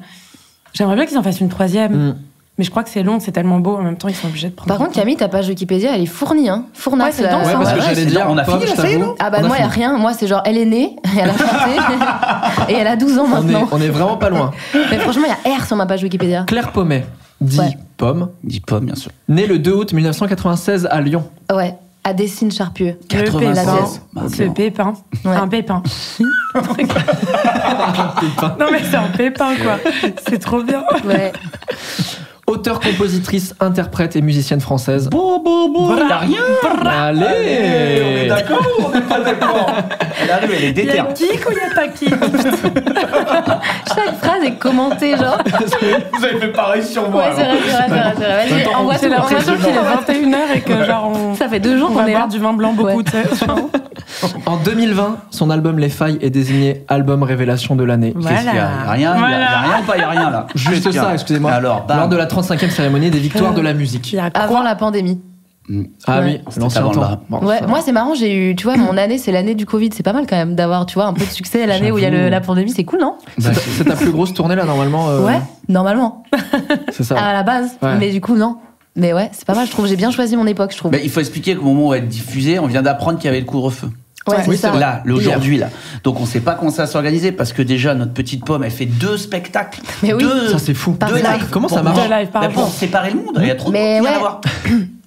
J'aimerais bien qu'ils en fassent une troisième. Mais je crois que c'est long, c'est tellement beau. En même temps, ils sont obligés de prendre. Par contre, Camille, ta page Wikipédia, elle est fournie, hein. Fournax. Ouais, c'est là. dense, Ouais, hein. parce que Ouais, j'allais c'est dire, on a Pop, fini, je là, ça y est, t'avoue. non Ah bah On a moi, il y a fini. rien. Moi, c'est genre, elle est née, elle a chanté, et elle a 12 ans maintenant. On est vraiment pas loin. Mais franchement, il y a R sur ma page Wikipédia. Claire Pommet, dit Ouais. Pomme, Dis pas, bien sûr. née le 2 août 1996 à Lyon. Ouais, à Dessine Charpieu. Le 96. pépin. Bah, C'est bon. pépin. Ouais. Un pépin. Non, mais c'est un pépin, quoi. C'est trop bien. Ouais. Auteure, compositrice, interprète et musicienne française. Y'a rien. Allez, On est d'accord ou on n'est pas d'accord? Elle arrive, elle est Il y a déterre. kick ou il y a pas kick? Chaque phrase est commentée, genre. Vous avez fait pareil sur moi. Ouais, c'est vrai, c'est vrai. Vas-y, envoie C'est tout. l'impression qu'il est 21h et que, genre, Ça fait 2 jours on qu'on va est boire là. du vin blanc beaucoup, Ouais. tu sais. En 2020, son album Les Failles est désigné album révélation de l'année. Qu'est-ce qu'il y a? Y'a rien, Voilà. y'a rien ou pas? Y'a rien là. Juste Qu'est-ce qu'il y a? ça, excusez-moi. Alors, bam. Lors de la 35e cérémonie des victoires de la musique. Il y a Avant la pandémie. Ah Ouais. oui, C'était l'ancien avant le temps. bas. Bon, Ouais, ça moi va. c'est marrant, j'ai eu, tu vois, mon année c'est l'année du Covid, c'est pas mal quand même d'avoir, tu vois, un peu de succès l'année où il y a J'avoue. la pandémie, c'est cool, non? C'est ta plus grosse tournée là normalement. Ouais, normalement, C'est ça. à la base, Ouais. mais du coup non. Mais ouais, c'est pas mal, je trouve, j'ai bien choisi mon époque, je trouve. Ben, il faut expliquer qu'au moment où elle est diffusée, on vient d'apprendre qu'il y avait le couvre-feu. Ouais, Ouais. c'est Oui, ça. c'est vrai. Là, aujourd'hui, là. Donc on sait pas comment ça va s'organiser parce que déjà, notre petite pomme, elle fait 2 spectacles. Mais oui. Deux, Ça c'est fou. Par deux jour. lives. Comment ça Pour- marche Deux lives par Ben, pour jour. séparer le monde. Il y a trop de Mais monde qui vient ouais. la voir.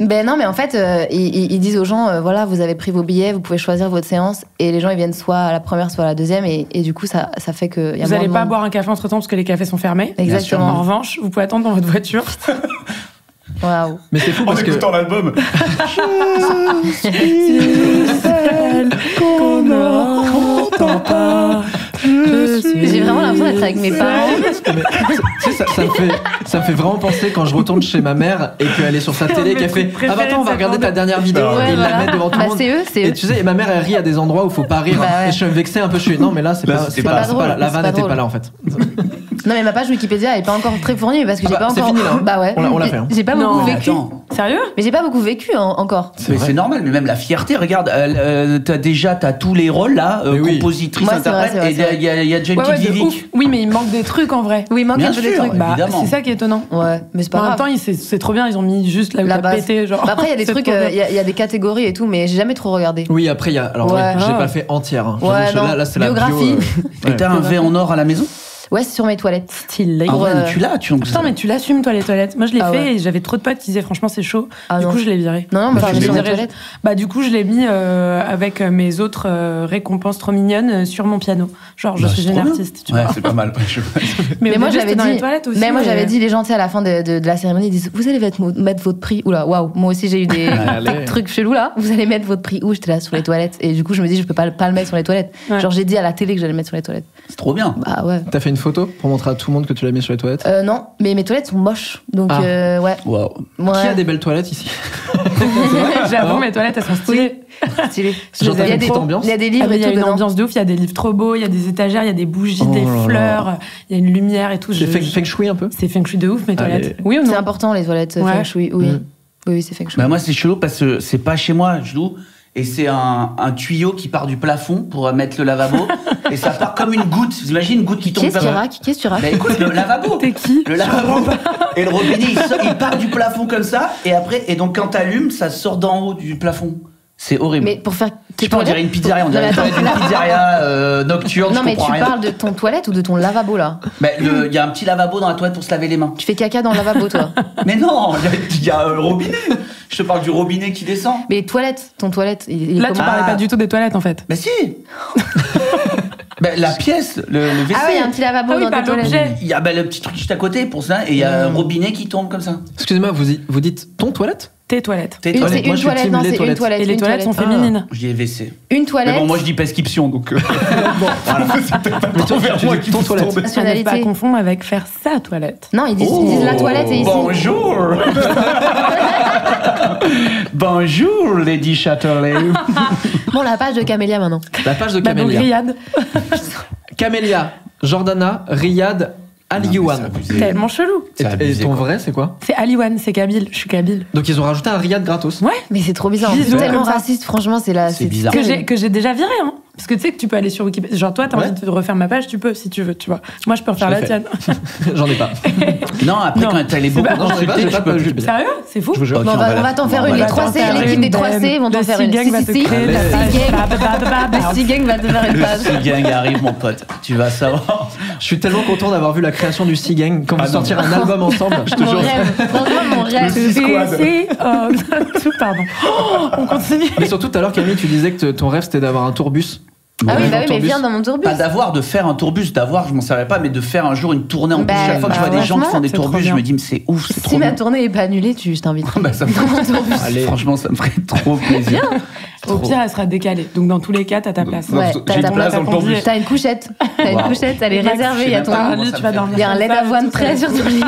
Ben non, mais en fait, ils disent aux gens, voilà, vous avez pris vos billets, vous pouvez choisir votre séance, et les gens ils viennent soit à la première, soit à la deuxième, et du coup ça fait que y a Vous moins n'allez de pas monde. boire un café entre temps parce que les cafés sont fermés. Exactement. En revanche, vous pouvez attendre dans votre voiture. Waouh. Mais c'est fou parce que l'album. Celle qu'on ne entend pas. J'ai vraiment l'impression d'être avec mes parents. mais, tu sais, ça me fait vraiment penser quand je retourne chez ma mère et qu'elle est sur sa télé et qu'elle fait truc ah bah attends on va préféré, regarder ta dernière vidéo Ouais, et ils la voilà. mettent devant tout Bah, le monde. c'est eux, c'est Et eux. tu sais, et ma mère elle rit à des endroits où faut pas rire. Bah ouais. Et je suis vexé un peu, je suis non mais là c'est Là, pas, c'est c'est pas pas, c'est drôle, pas là. La c'est vanne pas était drôle. pas là en fait. Non mais ma page Wikipédia elle est pas encore très fournie parce que Ah j'ai bah, pas c'est encore. fini, là, hein. Bah ouais. On l'a fait, hein. J'ai pas Non. beaucoup Mais vécu. Attends. Sérieux? Mais j'ai pas beaucoup vécu encore. Mais c'est normal, mais même la fierté, regarde, t'as tous les rôles là, Mais oui. compositrice, Ouais, c'est vrai, interprète, c'est et vrai, il y a déjà une Ouais, ouais, petite de Vivic. ouf. Oui, mais il manque des trucs en vrai. Oui, il manque Bien un peu des sûr. trucs. Bah, Évidemment. c'est ça qui est étonnant. Ouais, mais c'est pas En même grave. temps, c'est trop bien, ils ont mis juste là où La t'as base. pété. Genre. Bah après, il y a des C'est trucs, trop bien. il y a des catégories et tout, mais j'ai jamais trop regardé. Oui après il y a alors Ouais. oui, j'ai Ah. pas fait entière. Hein. Ouais, J'avoue, non. là c'est la bio. Biographie. Et t'as un V en or à la maison? Ouais, c'est sur mes toilettes. Stylé. Ah Pour, ouais, tu l'as, tu Putain, mais tu l'assumes, toi, les toilettes. Moi, je l'ai Ah fait ouais. et j'avais trop de potes qui disaient, franchement, c'est chaud. Ah du non. coup, je l'ai viré. Non, moi, Enfin, je l'ai je sur mes dirais- toilettes. Bah, du coup, je l'ai mis avec mes autres récompenses trop mignonnes sur mon piano. Genre, je Bah, suis c'est une trop bien. artiste, tu Ouais, vois. c'est pas mal. Mais au moi, début, j'avais c'était dans dit. les toilettes aussi. Mais moi, j'avais mais- dit, les gens, tu sais, à la fin de la cérémonie, ils disent, vous allez mettre votre prix. Oula, waouh. Moi aussi, j'ai eu des Allez. trucs chelous là. Vous allez mettre votre prix où? J'étais là sur les toilettes. Et du coup, je me dis, je peux pas le mettre sur les toilettes. Ouais. Genre, j'ai dit à la télé que j'allais le mettre sur les toilettes. C'est trop bien. Bah ouais. T'as fait une photo pour montrer à tout le monde que tu l'as mis sur les toilettes? Non, mais mes toilettes sont moches. Donc, Ah. ouais. Waouh. Ouais. Qui a des belles toilettes ici? J'avoue, Non. mes toilettes, elles sont stylées. Stylé. Genre, t'as Il y a une des- petite ambiance? il y a des Ah, livres mais et il y a tout une dedans. ambiance de ouf, il y a des livres trop beaux, il y a des étagères, il y a des bougies, Oh des là là. fleurs, il y a une lumière et tout. C'est Je- feng shui un peu? C'est feng shui de ouf, mes Allez. toilettes. Oui ou C'est non? important, les toilettes Ouais. feng shui. Oui. Mm. Oui, c'est feng shui. Bah moi c'est chelou parce que c'est pas chez moi, je loue, et c'est un tuyau qui part du plafond pour mettre le lavabo, et ça part comme une goutte. Vous imaginez une goutte qui tombe Qu'est-ce comme qui raque? Qu'est-ce que tu raques? Bah écoute, le lavabo. T'es qui? Le lavabo. Et le robinet, il part du plafond comme ça, et après, et donc quand t'allumes, ça sort d'en haut du plafond. C'est horrible. Mais pour faire tes Je sais pas, on dirait une pizzeria, on dirait Non, mais une toilette attends, d'une pizzeria nocturne, Non, je mais comprends tu rien. parles de ton toilette ou de ton lavabo là? Mais il y a un petit lavabo dans la toilette pour se laver les mains. Tu fais caca dans le lavabo, toi? Mais non, il y a le robinet. Je te parle du robinet qui descend. Mais toilette, ton toilette, il est Là, tu comment? parlais Ah. pas du tout des toilettes en fait. Mais si. Ben, la pièce, le WC. Ah ouais, il y a un petit lavabo Ah oui, dans pas tes toilettes. l'objet. Il y a le petit truc juste à côté pour ça, et il y a un robinet qui tombe comme ça. Excusez-moi, vous dites ton toilette? Tes toilettes. Tes C'est toilettes. Moi, une je suis toilette, team non, les c'est une toilettes. toilette. Et les une toilettes sont féminines. Je dis WC. Une toilette. Mais bon, moi je dis prescription, donc. Mais toi, tu dis ton toilette. Ça ne pas Nationalité. confondre avec faire sa toilette. Non, ils disent la toilette et ici. Bonjour. Bonjour, Lady Chatterley. Bon, la page de Camélia maintenant. La page de Bah, donc, Camélia. Riyad, Camélia, Jordana, Riyad, Aliouane. tellement chelou. Et ton vrai, c'est quoi? C'est Aliouane, c'est Kabyle. Je suis Kabyle. Donc ils ont rajouté un Riyad gratos. Ouais. Mais c'est trop bizarre. Bisous, C'est tellement comme ça. raciste, franchement, c'est là. C'est bizarre. Que j'ai déjà viré, hein. Parce que tu sais que tu peux aller sur Wikipédia. Genre, toi, t'as Ouais. envie de refaire ma page, tu peux, si tu veux, tu vois. Moi, je peux refaire Je la l'ai fait. tienne. J'en ai pas. Non, après, Non. quand t'as les C'est beaucoup pas- Non, j'en ai pas, j'ai pas de Wikipédia. Sérieux? C'est fou. Je vous jure. Ok, Bon, on va t'en faire une. Les 3C, l'équipe des 3C vont t'en faire une. Gang va Si, te si, si. créer Le la page. C-Gang va te faire une Le page. C-Gang arrive, mon pote. Tu vas savoir. Je suis tellement content d'avoir vu la création du Sea Gang quand Ah vous non. sortirez un album ensemble. Mon rêve. Franchement, mon rêve. Pardon. Oh, on continue. Mais surtout tout à l'heure, Camille, tu disais que ton rêve c'était d'avoir un tourbus. Ah oui, Ouais, bah un oui, mais tourbus. viens dans mon tourbus. Pas d'avoir, de faire un tourbus, d'avoir, je m'en savais pas, mais de faire un jour une tournée en Bah, plus. Chaque fois que je vois des gens qui font des c'est trop tourbus, je bien. me dis, mais c'est ouf, c'est Si trop ma bien. tournée est pas annulée, je t'invite. Bah, ça me Dans mon tourbus. Allez. Franchement, ça me ferait trop plaisir. Au pire, elle sera décalée. Donc, dans tous les cas, t'as ta place. Non, Ouais, j'ai t'as une ta place dans le ton tourbus. T'as une couchette. T'as une Wow. couchette, elle est Max, réservée. Il y a ton T'as un Comment lit, ça tu me vas fait dormir. Il y a un lait comme ça, d'avoine tout prêt seul. sur ton lit.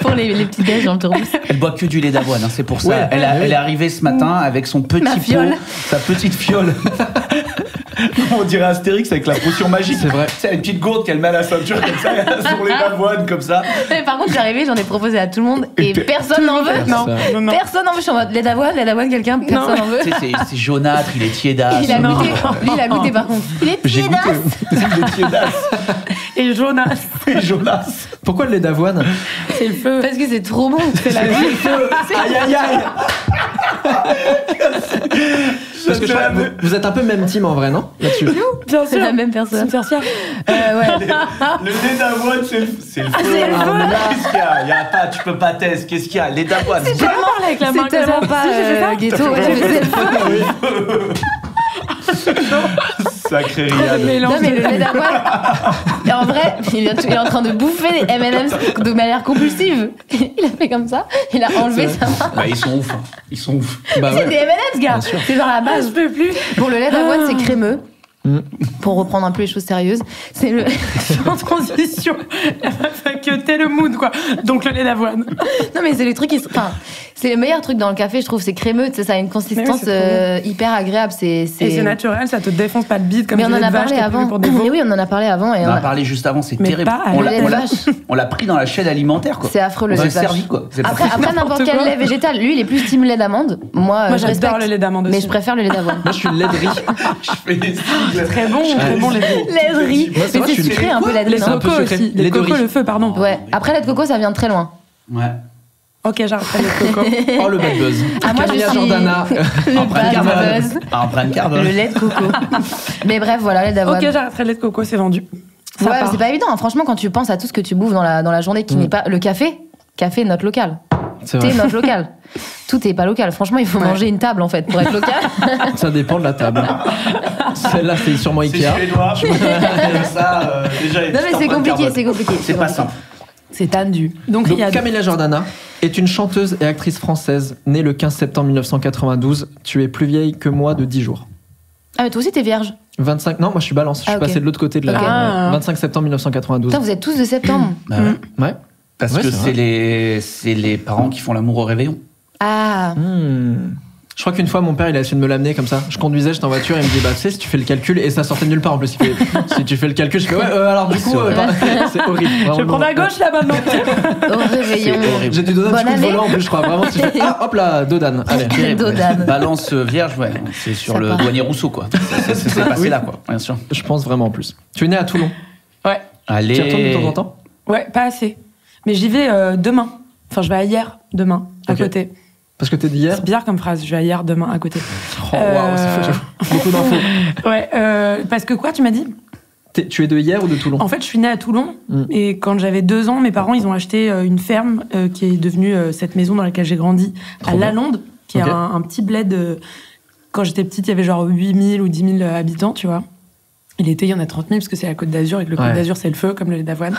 Pour les petits déj dans le tourbus. Elle boit que du lait d'avoine, hein, c'est pour ça. Ouais, Elle est arrivée ce matin avec son petit Ma pot, fiole. sa petite fiole. On dirait Astérix avec la potion magique. C'est vrai. C'est une petite gourde qu'elle met à la ceinture comme ça, elle a son lait d'avoine comme ça. Mais par contre, je suis arrivée, j'en ai proposé à tout le monde et personne n'en veut. Non, non, non. Personne n'en veut. Je suis en mode lait d'avoine, quelqu'un, personne n'en veut. Tu sais, c'est jaunâtre, il est tiédasse. Il a non. goûté. Lui, il a goûté par contre. Il est J'ai tiédasse. goûté. Il est tiédasse Et Jonas, et jaunasse. Pourquoi le lait d'avoine? c'est le feu. Parce que c'est trop bon. C'est la vie. Aïe aïe aïe. Parce que je crois que vous êtes un peu même team en vrai, non? Là-dessus. Bien C'est sûr. la même C'est personne. une sorcière. Ouais. Le lait d'avoine, c'est le feu. c'est le feu. Qu'est-ce qu'il y a? Il y a pas, tu peux pas tester. Qu'est-ce qu'il y a? Lait d'avoine. Je parle avec la main C'est tellement comme ça. pas Si, j'ai fait ça. ghetto. Ouais, j'ai fait ça. Sacré Le Riyad. mélange. Non mais le lait d'avoine, et en vrai, il est en train de bouffer les M&M's de manière compulsive. Il a fait comme ça, il a enlevé sa main. Bah, ils sont ouf. Hein. Ils sont ouf. Bah C'est ouais. des M&M's, gars. Bien sûr. C'est genre la Ah, base. je peux plus. Bon, le lait d'avoine, c'est crémeux. Mm. Pour reprendre un peu les choses sérieuses, c'est le. En transition. Elle m'a fait que t'es le mood, quoi. Donc, le lait d'avoine. Non mais c'est le truc qui. Enfin, c'est le meilleur truc dans le café, je trouve. C'est crémeux, tu sais, ça a une consistance c'est hyper agréable. Et c'est naturel, ça te défonce pas le bide comme Mais on du en lait a de vache parlé qui est avant. prévu pour des veaux. Mais oui, on en a parlé avant et On en a parlé juste avant, c'est Mais terrible. pas à On le lait de l'a- vache. on l'a pris dans la chaîne alimentaire, quoi. C'est affreux le On lait s'est de vache. servi, quoi. C'est pas Après n'importe n'importe quel quoi. lait végétal, lui il est plus team lait d'amande. Moi, Moi, je j'adore respecte, le lait d'amande mais aussi. je préfère le lait d'avoine. Moi je suis le lait de riz. Je fais des sigles. Très bon les veaux. Lait de riz. Moi, c'est Mais vrai, je c'est suis sucré un peu lait de Les riz, C'est un non peu coco sucré. aussi. Lait Les de coco, riz. le feu, pardon. Ouais. Après lait de coco, ça vient de très loin. Ouais. Ok, j'arrête le lait de coco. Oh le bad buzz. Ah, moi, je Camélia suis- Jordana. Le Empreinte bad carbone. buzz. Empreinte Le carbone. lait de coco. Mais bref, voilà, lait d'avoine. Ok, j'arrêterai le lait de coco, c'est vendu. Ça Ouais, part. c'est pas évident. Franchement, quand tu penses à tout ce que tu bouffes dans la journée qui n'est pas le café, note locale. C'est Thé, vrai. note locale. Tout est pas local. Franchement, il faut manger une table en fait pour être local. Ça dépend de la table. Celle-là, c'est sûrement C'est Ikea. suédois. ça, déjà, Non mais c'est compliqué, c'est compliqué. C'est pas simple. C'est tendu. Donc, il Donc y a Camélia Jordana est une chanteuse et actrice française née le 15 septembre 1992. Tu es plus vieille que moi de 10 jours. Ah mais toi aussi t'es vierge. 25... Non, moi je suis balance. Je suis ok. passé de l'autre côté de la Ok. gamme. Ah. 25 septembre 1992. Putain, vous êtes tous de septembre. Bah ouais. Ouais. Parce Ouais, que c'est c'est les parents qui font l'amour au réveillon. Ah. Je crois qu'une fois, mon père, il a essayé de me l'amener comme ça. Je conduisais, j'étais en voiture, et il me dit, bah, tu sais, si tu fais le calcul, et ça sortait de nulle part en plus. Il fait, si tu fais le calcul, je fais, ouais, alors du coup, c'est horrible. Je vais Vraiment, prendre à gauche là maintenant. Au réveillon. C'est horrible. J'ai du Dodan Bonne sur le année. volant en plus, je crois. Vraiment, tu fais, ah, hop là, Dodan. Allez. Terrible. Dodane. Balance vierge, ouais. C'est sur Ça le part. douanier Rousseau, quoi. C'est passé Oui. là, quoi. Bien sûr. Je pense vraiment en plus. Tu es né à Toulon. Ouais. Allez. Tu y retournes de temps en temps? Ouais, pas assez. Mais j'y vais demain. Enfin, je vais à hier, demain, à Ok. côté. Parce que t'es d'hier. C'est bizarre comme phrase. Je vais à hier, demain, à côté. Oh, waouh, ça fait beaucoup d'infos. Ouais, parce que quoi, tu m'as dit? Tu es de hier ou de Toulon? En fait, je suis née à Toulon. Mm. Et quand j'avais 2 ans, mes parents, ils ont acheté une ferme qui est devenue cette maison dans laquelle j'ai grandi, à Trop bien. Lalonde, qui Ok. est un petit bled. Quand j'étais petite, il y avait genre 8000 ou 10 000 habitants, tu vois. Et l'été, il y en a 30 000 parce que c'est la Côte d'Azur et que le Côte Ouais. d'Azur, c'est le feu, comme le lait d'avoine.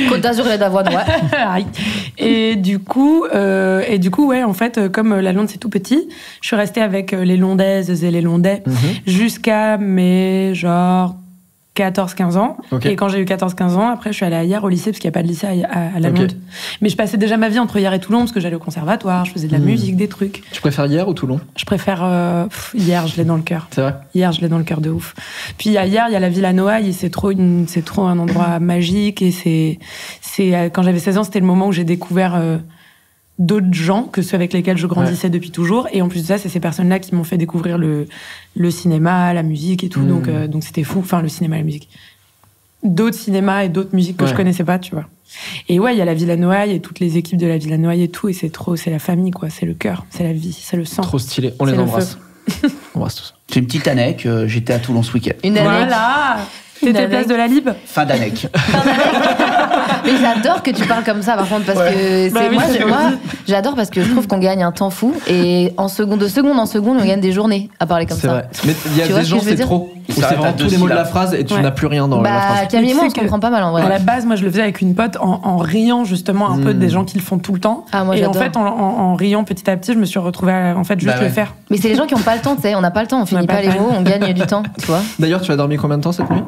Côte d'Azur et d'avoine, ouais. Aïe. Et du coup, ouais, en fait, comme la Londe, c'est tout petit, je suis restée avec les Londaises et les Londais jusqu'à mes, genre, 14-15 ans. Ok. Et quand j'ai eu 14-15 ans, après, je suis allée à Hier au lycée, parce qu'il n'y a pas de lycée à la Ok. Londe. Mais je passais déjà ma vie entre Hier et Toulon, parce que j'allais au conservatoire, je faisais de la musique, des trucs. Tu préfères hier ou Toulon? Je préfère Hier, je l'ai dans le cœur. C'est vrai? Hier, je l'ai dans le cœur de ouf. Puis à Hier, il y a la Villa Noailles et c'est trop un endroit magique. Et c'est quand j'avais 16 ans, c'était le moment où j'ai découvert d'autres gens que ceux avec lesquels je grandissais depuis toujours. Et en plus de ça, c'est ces personnes-là qui m'ont fait découvrir le cinéma, la musique et tout. Donc c'était fou. Enfin, le cinéma, la musique. D'autres cinémas et d'autres musiques que Ouais. je connaissais pas, tu vois. Et ouais, il y a la Villa Noailles et toutes les équipes de la Villa Noailles et tout. Et c'est la famille, quoi. C'est le cœur, c'est la vie, c'est le sang. Trop stylé. On C'est les le embrasse. On embrasse tous. C'est une petite anecdote. J'étais à Toulon ce week-end. Une année. Voilà. T'étais Une place de la Lib. Fin d'anecdote. Mais j'adore que tu parles comme ça, par contre, parce que Bah oui, c'est moi, j'adore parce que je trouve qu'on gagne un temps fou et de seconde en seconde, on gagne des journées à parler comme C'est ça. vrai. Mais il y a Tu vois des ce gens, que je veux c'est dire trop. Où c'est s'arrête à vraiment tous 2 les mots de la syllabes. phrase et tu Ouais. n'as plus rien dans la Bah, phrase. Camille et moi, Mais on tu se sais comprend pas mal en À la vrai. base, moi, je le faisais avec une pote en riant justement un peu des gens qui le font tout le temps. Ah, moi, et en j'adore. fait, en riant petit à petit, je me suis retrouvée à en fait juste Bah ouais. le faire. Mais c'est les gens qui ont pas le temps, tu sais, on n'a pas le temps, on finit n'a pas pas les le temps. mots, on gagne du temps, tu vois. D'ailleurs, tu as dormi combien de temps cette nuit?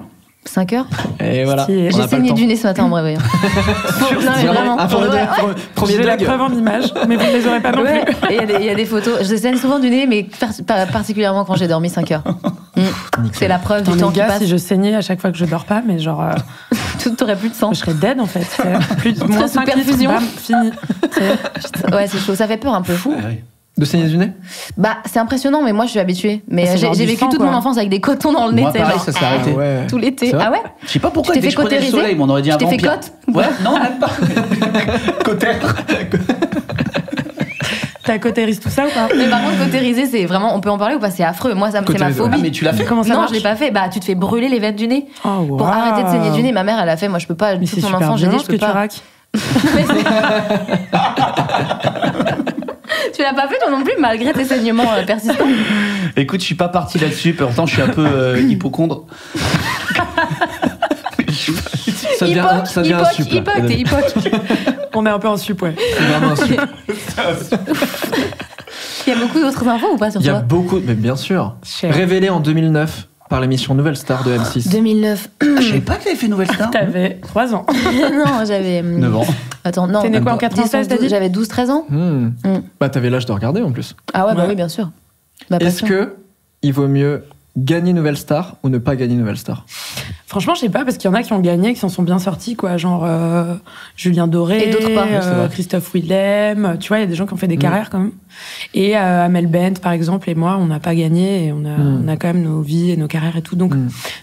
5 heures. Et voilà. Stylé. On J'ai n'a pas le saigné temps. du nez ce matin en me réveillant. Non, mais vraiment. Ah, premier Ouais, blague, ouais. premier J'ai la blague. preuve en images, mais vous ne les aurez pas non Ouais, plus. et il y a des photos. Je saigne souvent du nez, mais particulièrement quand j'ai dormi 5 heures. C'est la preuve Putain, du temps les qui gars, passe. si je saignais à chaque fois que je dors pas, mais genre, T'aurais plus de sang. je serais dead en fait. Plus moins Sous 5 litres, perfusion. bam, fini. Ouais, c'est chaud. Ça fait peur un peu. De saigner du nez? Bah, c'est impressionnant, mais moi, je suis habituée. Mais C'est genre j'ai du vécu sang, toute quoi. mon enfance avec des cotons dans le nez, Moi, tu sais, pareil, genre, ça s'est arrêté. ouais. tout l'été. C'est vrai Ah ouais? Je sais pas pourquoi, Tu t'es dès que fait je prenais le cautériser soleil, on aurait dit un Tu t'es fait vampire. cote? Ouais, non, même pas. Cotère. T'as cautérise tout ça ou pas? Mais par contre, cautériser, c'est vraiment. On peut en parler ou pas? C'est affreux. Moi, c'est ma Cautériser, phobie. Ah, mais tu l'as fait. Comment ça Non, marche? je l'ai pas fait. Bah, tu te fais brûler les veines du nez. Oh, Pour waouh. arrêter de saigner du nez, ma mère, elle a fait. Moi, je peux pas. Mais c'est Toute mon super enfance, j'ai dit, violent je ce que peux tu pas. raques. Tu l'as pas fait toi non plus, malgré tes saignements persistants. Écoute, je suis pas parti là-dessus, pourtant je suis un peu hypocondre. Ça devient un sup. là. Hypoc, t'es hypoc. On est un peu en sup, ouais. C'est vraiment un sup. Il y a beaucoup d'autres infos ou pas sur Il y a toi? beaucoup, mais bien sûr. Cher. Révélé en 2009 par l'émission Nouvelle Star de M6. 2009. Je savais pas que t'avais fait Nouvelle Star. T'avais 3 ans. Non, j'avais. 9 ans. Attends, non. T'es né quoi en 10, 96, t'as dit? J'avais 12-13 ans. Bah, t'avais l'âge de regarder en plus. Ah ouais, bah Ouais. oui, bien sûr. Bah, Est-ce passion. que il vaut mieux gagner Nouvelle Star ou ne pas gagner Nouvelle Star? Franchement, je sais pas, parce qu'il y en a qui ont gagné, qui s'en sont bien sortis, quoi. Genre Julien Doré, Et d'autres pas. Oui, c'est vrai. Christophe Willem. Tu vois, il y a des gens qui ont fait des carrières quand même. Et Amel Bent, par exemple, et moi, on n'a pas gagné. Et on a quand même nos vies et nos carrières et tout. Donc,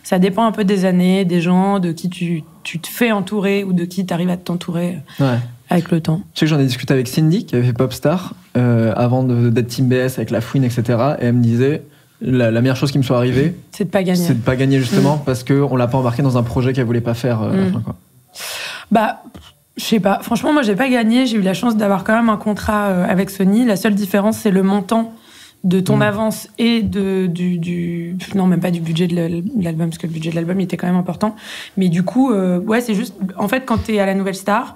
ça dépend un peu des années, des gens, de qui tu te fais entourer ou de qui t'arrives à t'entourer Ouais. avec le temps. Je sais que j'en ai discuté avec Cindy, qui avait fait Popstar, avant d'être Team BS avec La Fouine, etc. Et elle me disait, la meilleure chose qui me soit arrivée, C'est de pas gagner. c'est de pas gagner justement parce qu'on l'a pas embarqué dans un projet qu'elle voulait pas faire à la fin, quoi. Bah, je sais pas. Franchement, moi, j'ai pas gagné. J'ai eu la chance d'avoir quand même un contrat avec Sony. La seule différence, c'est le montant de ton avance et non, même pas du budget de l'album, parce que le budget de l'album, il était quand même important. Mais du coup, ouais, c'est juste... En fait, quand t'es à la Nouvelle Star,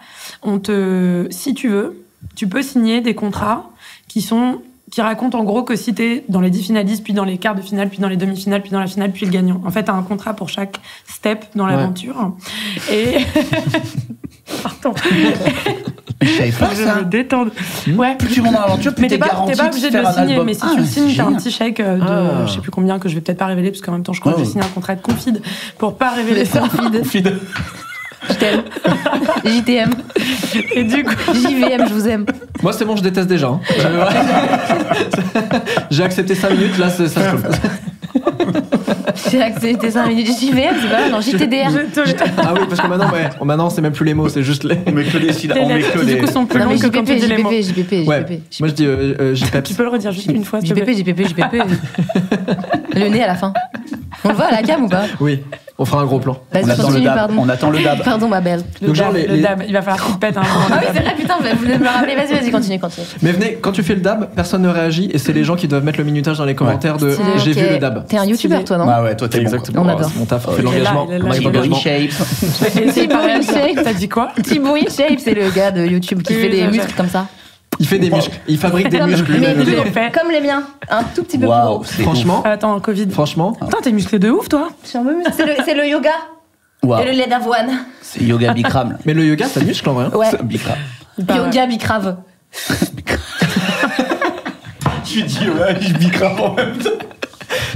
si tu veux, tu peux signer des contrats qui racontent en gros que si t'es dans les 10 finalistes, puis dans les quarts de finale, puis dans les demi-finales, puis dans la finale, puis le gagnant. En fait, t'as un contrat pour chaque step dans l'aventure. Et... Pardon. Je savais pas Je ça. me détends. Ouais. Plus tu montes dans l'aventure, plus Mais t'es t'es pas garanti obligé de faire le un signer, album. mais si tu le signes, t'as un génial. petit chèque de je sais plus combien que je vais peut-être pas révéler, parce qu'en même temps, je crois que j'ai signé un contrat de confide pour pas révéler ça. Je t'aime. JTM. Et du coup, JVM, je vous aime. Moi, c'est bon, je déteste déjà. Hein. J'ai accepté 5 minutes, là, ça se colle. J'ai accepté 5 minutes. JVM, c'est pas mal. Non, JTDR. Ah oui, parce que maintenant, c'est même plus les mots, c'est juste les. On met que les syllabes. On met que qui du les. coup sont plus Non, mais longs que quand tu dis les mots. JPP. Ouais. Moi, je dis JPEPS. Tu peux le redire juste une fois, s'il te plaît. JPP. Le nez à la fin. On le voit à la cam ou pas? Oui, on fera un gros plan. On Vas-y, attend le continue, dab. pardon. On attend le dab. Pardon, ma belle. Donc, genre, Le dab, il va falloir qu'il pète un moment. Ah oui, c'est vrai, putain, vous venez de me rappeler. Vas-y, continue. Mais venez, quand tu fais le dab, personne ne réagit et c'est les gens qui doivent mettre le minutage dans les commentaires de Stylé, j'ai ok. vu le dab. T'es un youtubeur, toi, non? Ah ouais, toi t'es bon. Exactement. On Ouais, adore. c'est mon taf, on Ok, fait l'engagement. là, il est là, on arrive il est à là. l'engagement. Shape. Et c'est pareil, Thibaut InShape. t'as dit quoi? Thibaut InShape, c'est le gars de YouTube qui Oui, fait des j'aime. muscles comme ça. Il fait des muscles, il fabrique des Comme- muscles mais lui-même. il est fait. comme les miens, un tout petit peu plus Waouh, gros. c'est Franchement, Attends, Covid. franchement, Putain, t'es musclé de ouf, toi. Je suis un peu musclé. C'est le yoga Waouh. et le lait d'avoine. C'est yoga Bikram. mais le yoga, ça muscle en vrai. Hein. Ouais, C'est Bikram. yoga bicrave. Tu dis ouais, je Bikram en même temps.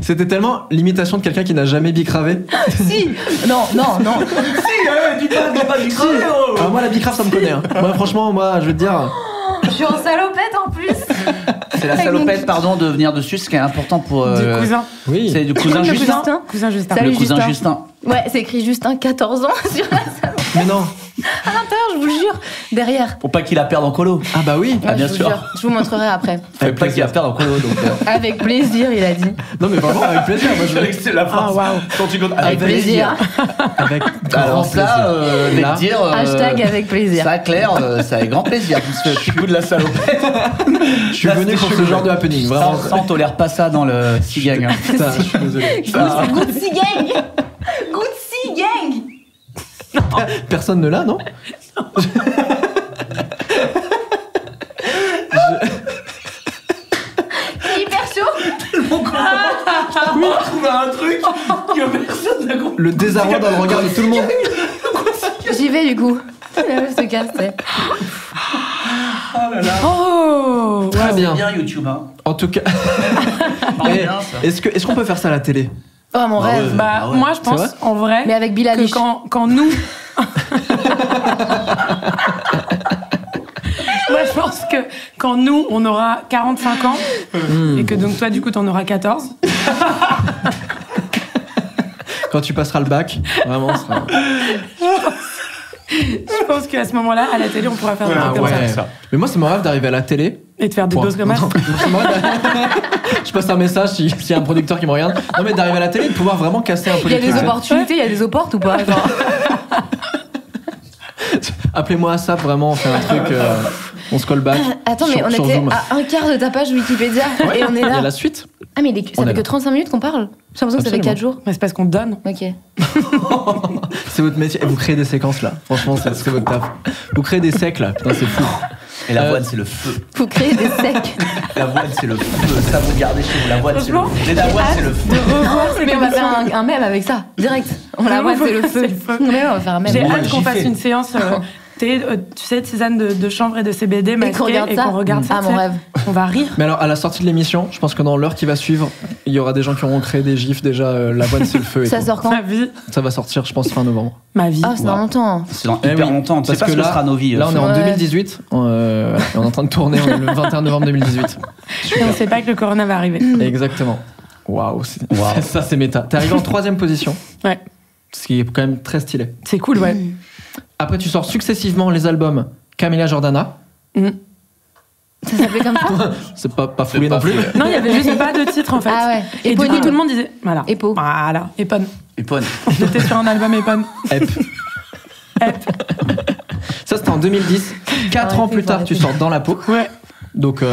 C'était tellement l'imitation de quelqu'un qui n'a jamais bicravé. Si. Non. Si, dis pas Bikram. Ah, moi, la bicrave, ça me connaît. Hein. Moi, franchement, je veux te dire. Je suis en salopette en plus. C'est la salopette, pardon, de venir dessus, ce qui est important pour. Du cousin. Oui. C'est du cousin Le Justin. cousin. Cousin Justin. Salut, Le cousin Justin. Justin. Ouais, c'est écrit Justin, 14 ans sur la salle. Mais non. À l'intérieur, je vous jure. Derrière. Pour pas qu'il la perde en colo. Ah bah oui. Ah, bien je vous sûr. jure. Je vous montrerai après. Faut pas qu'il la perde en colo, donc. Avec plaisir, il a dit. Non mais vraiment avec plaisir. Moi, je vais C'est la phrase. Ah, waouh. Quand tu comptes Avec plaisir. avec Alors grand ça, plaisir. je vais Là. te dire. Hashtag avec plaisir. Ça, Claire, c'est avec grand plaisir. Ce petit coup de la salopette. Je suis venu pour ce genre de happening. Vraiment. Ça, on tolère pas ça dans le Sigang. Putain, je suis désolé. Gootsie Gang. Gootsie Gang. Personne ne l'a, non? C'est hyper chaud. Trouver un truc que personne n'a compris. Le désarroi dans le regard de tout le monde. J'y vais du coup. La meuf se casse, t'sais. Oh. Très bien. Bien YouTube, hein. En tout cas, C'est eh, bien, ça. est-ce qu'on peut faire ça à la télé? Oh mon rêve. Bah, Ah ouais. moi, je pense, vrai en vrai, Mais avec Bilal que quand nous... Moi, je pense que quand nous, on aura 45 ans, et que donc toi, du coup, t'en auras 14, Quand tu passeras le bac, vraiment, ce sera... je pense qu'à ce moment-là, à la télé, on pourra faire des Ah trucs comme ouais. ça. Mais moi, c'est mon rêve d'arriver à la télé. Et de faire des Point. doses gommasses. Non, c'est mon rêve je passe un message s'il y a un producteur qui me regarde. Non, mais d'arriver à la télé et de pouvoir vraiment casser un peu Il y a les des trucs. opportunités, il y a des opportes ou pas? Genre, Appelez-moi à ça, vraiment, on fait un truc, on se colle back. attends, mais Sur- on sur était Zoom. à un quart de ta page Wikipédia et on est Il y a là. la suite. Ah, mais ça On est fait là. que 35 minutes qu'on parle. J'ai l'impression que ça fait Absolument. 4 jours. Mais c'est parce qu'on donne. Ok. C'est votre métier. Et vous créez des séquences là. Franchement, c'est votre taf. Vous créez des secs là. Putain, c'est fou. Et l'avoine, c'est le feu. Faut créer des secs. L'avoine, c'est le feu. Ça, vous gardez chez vous. L'avoine, c'est le Franchement, feu. L'avoine, c'est le feu. De revoir ces Mais on va émissions. faire un mème avec ça, direct. On la voit, c'est le feu. C'est le feu. Mais on va faire un mème. J'ai Bon, hâte qu'on j'y fasse fais. une séance, tu sais, tisane de chanvre et de CBD Et masqué, qu'on regarde et ça. qu'on regarde ça. Ah, tu mon sais. rêve. On va rire. Mais alors, à la sortie de l'émission, je pense que dans l'heure qui va suivre, il y aura des gens qui auront créé des gifs déjà. L'avoine, c'est le feu. Et Ça tout. sort quand? Ma vie. Ça va sortir, je pense, fin novembre. Ma vie. Ah, c'est dans longtemps. C'est dans Eh hyper oui. longtemps. Tu sais Parce pas que ce que là- sera nos vies. Là, on est en Ouais. 2018. On est en train de tourner. On est le 21 novembre 2018. Et on sait pas que le corona va arriver. Exactement. Waouh. Waouh. Ça, c'est méta. T'es arrivé en 3e position. Ouais. Ce qui est quand même très stylé. C'est cool, ouais. Après, tu sors successivement les albums Camila Jordana, Mm. Ça s'appelait comme ça. C'est pas fouillé non plus. Non, il y avait juste pas de titre en fait. Ah ouais. Et du coup, Éponyme. tout le monde disait voilà. Épo. Voilà, Épone. Épone. J'étais sur un album Épone. Hep. Ça, c'était en 2010. 4 ans plus tard, tu sors Dans la peau. Ouais. Donc,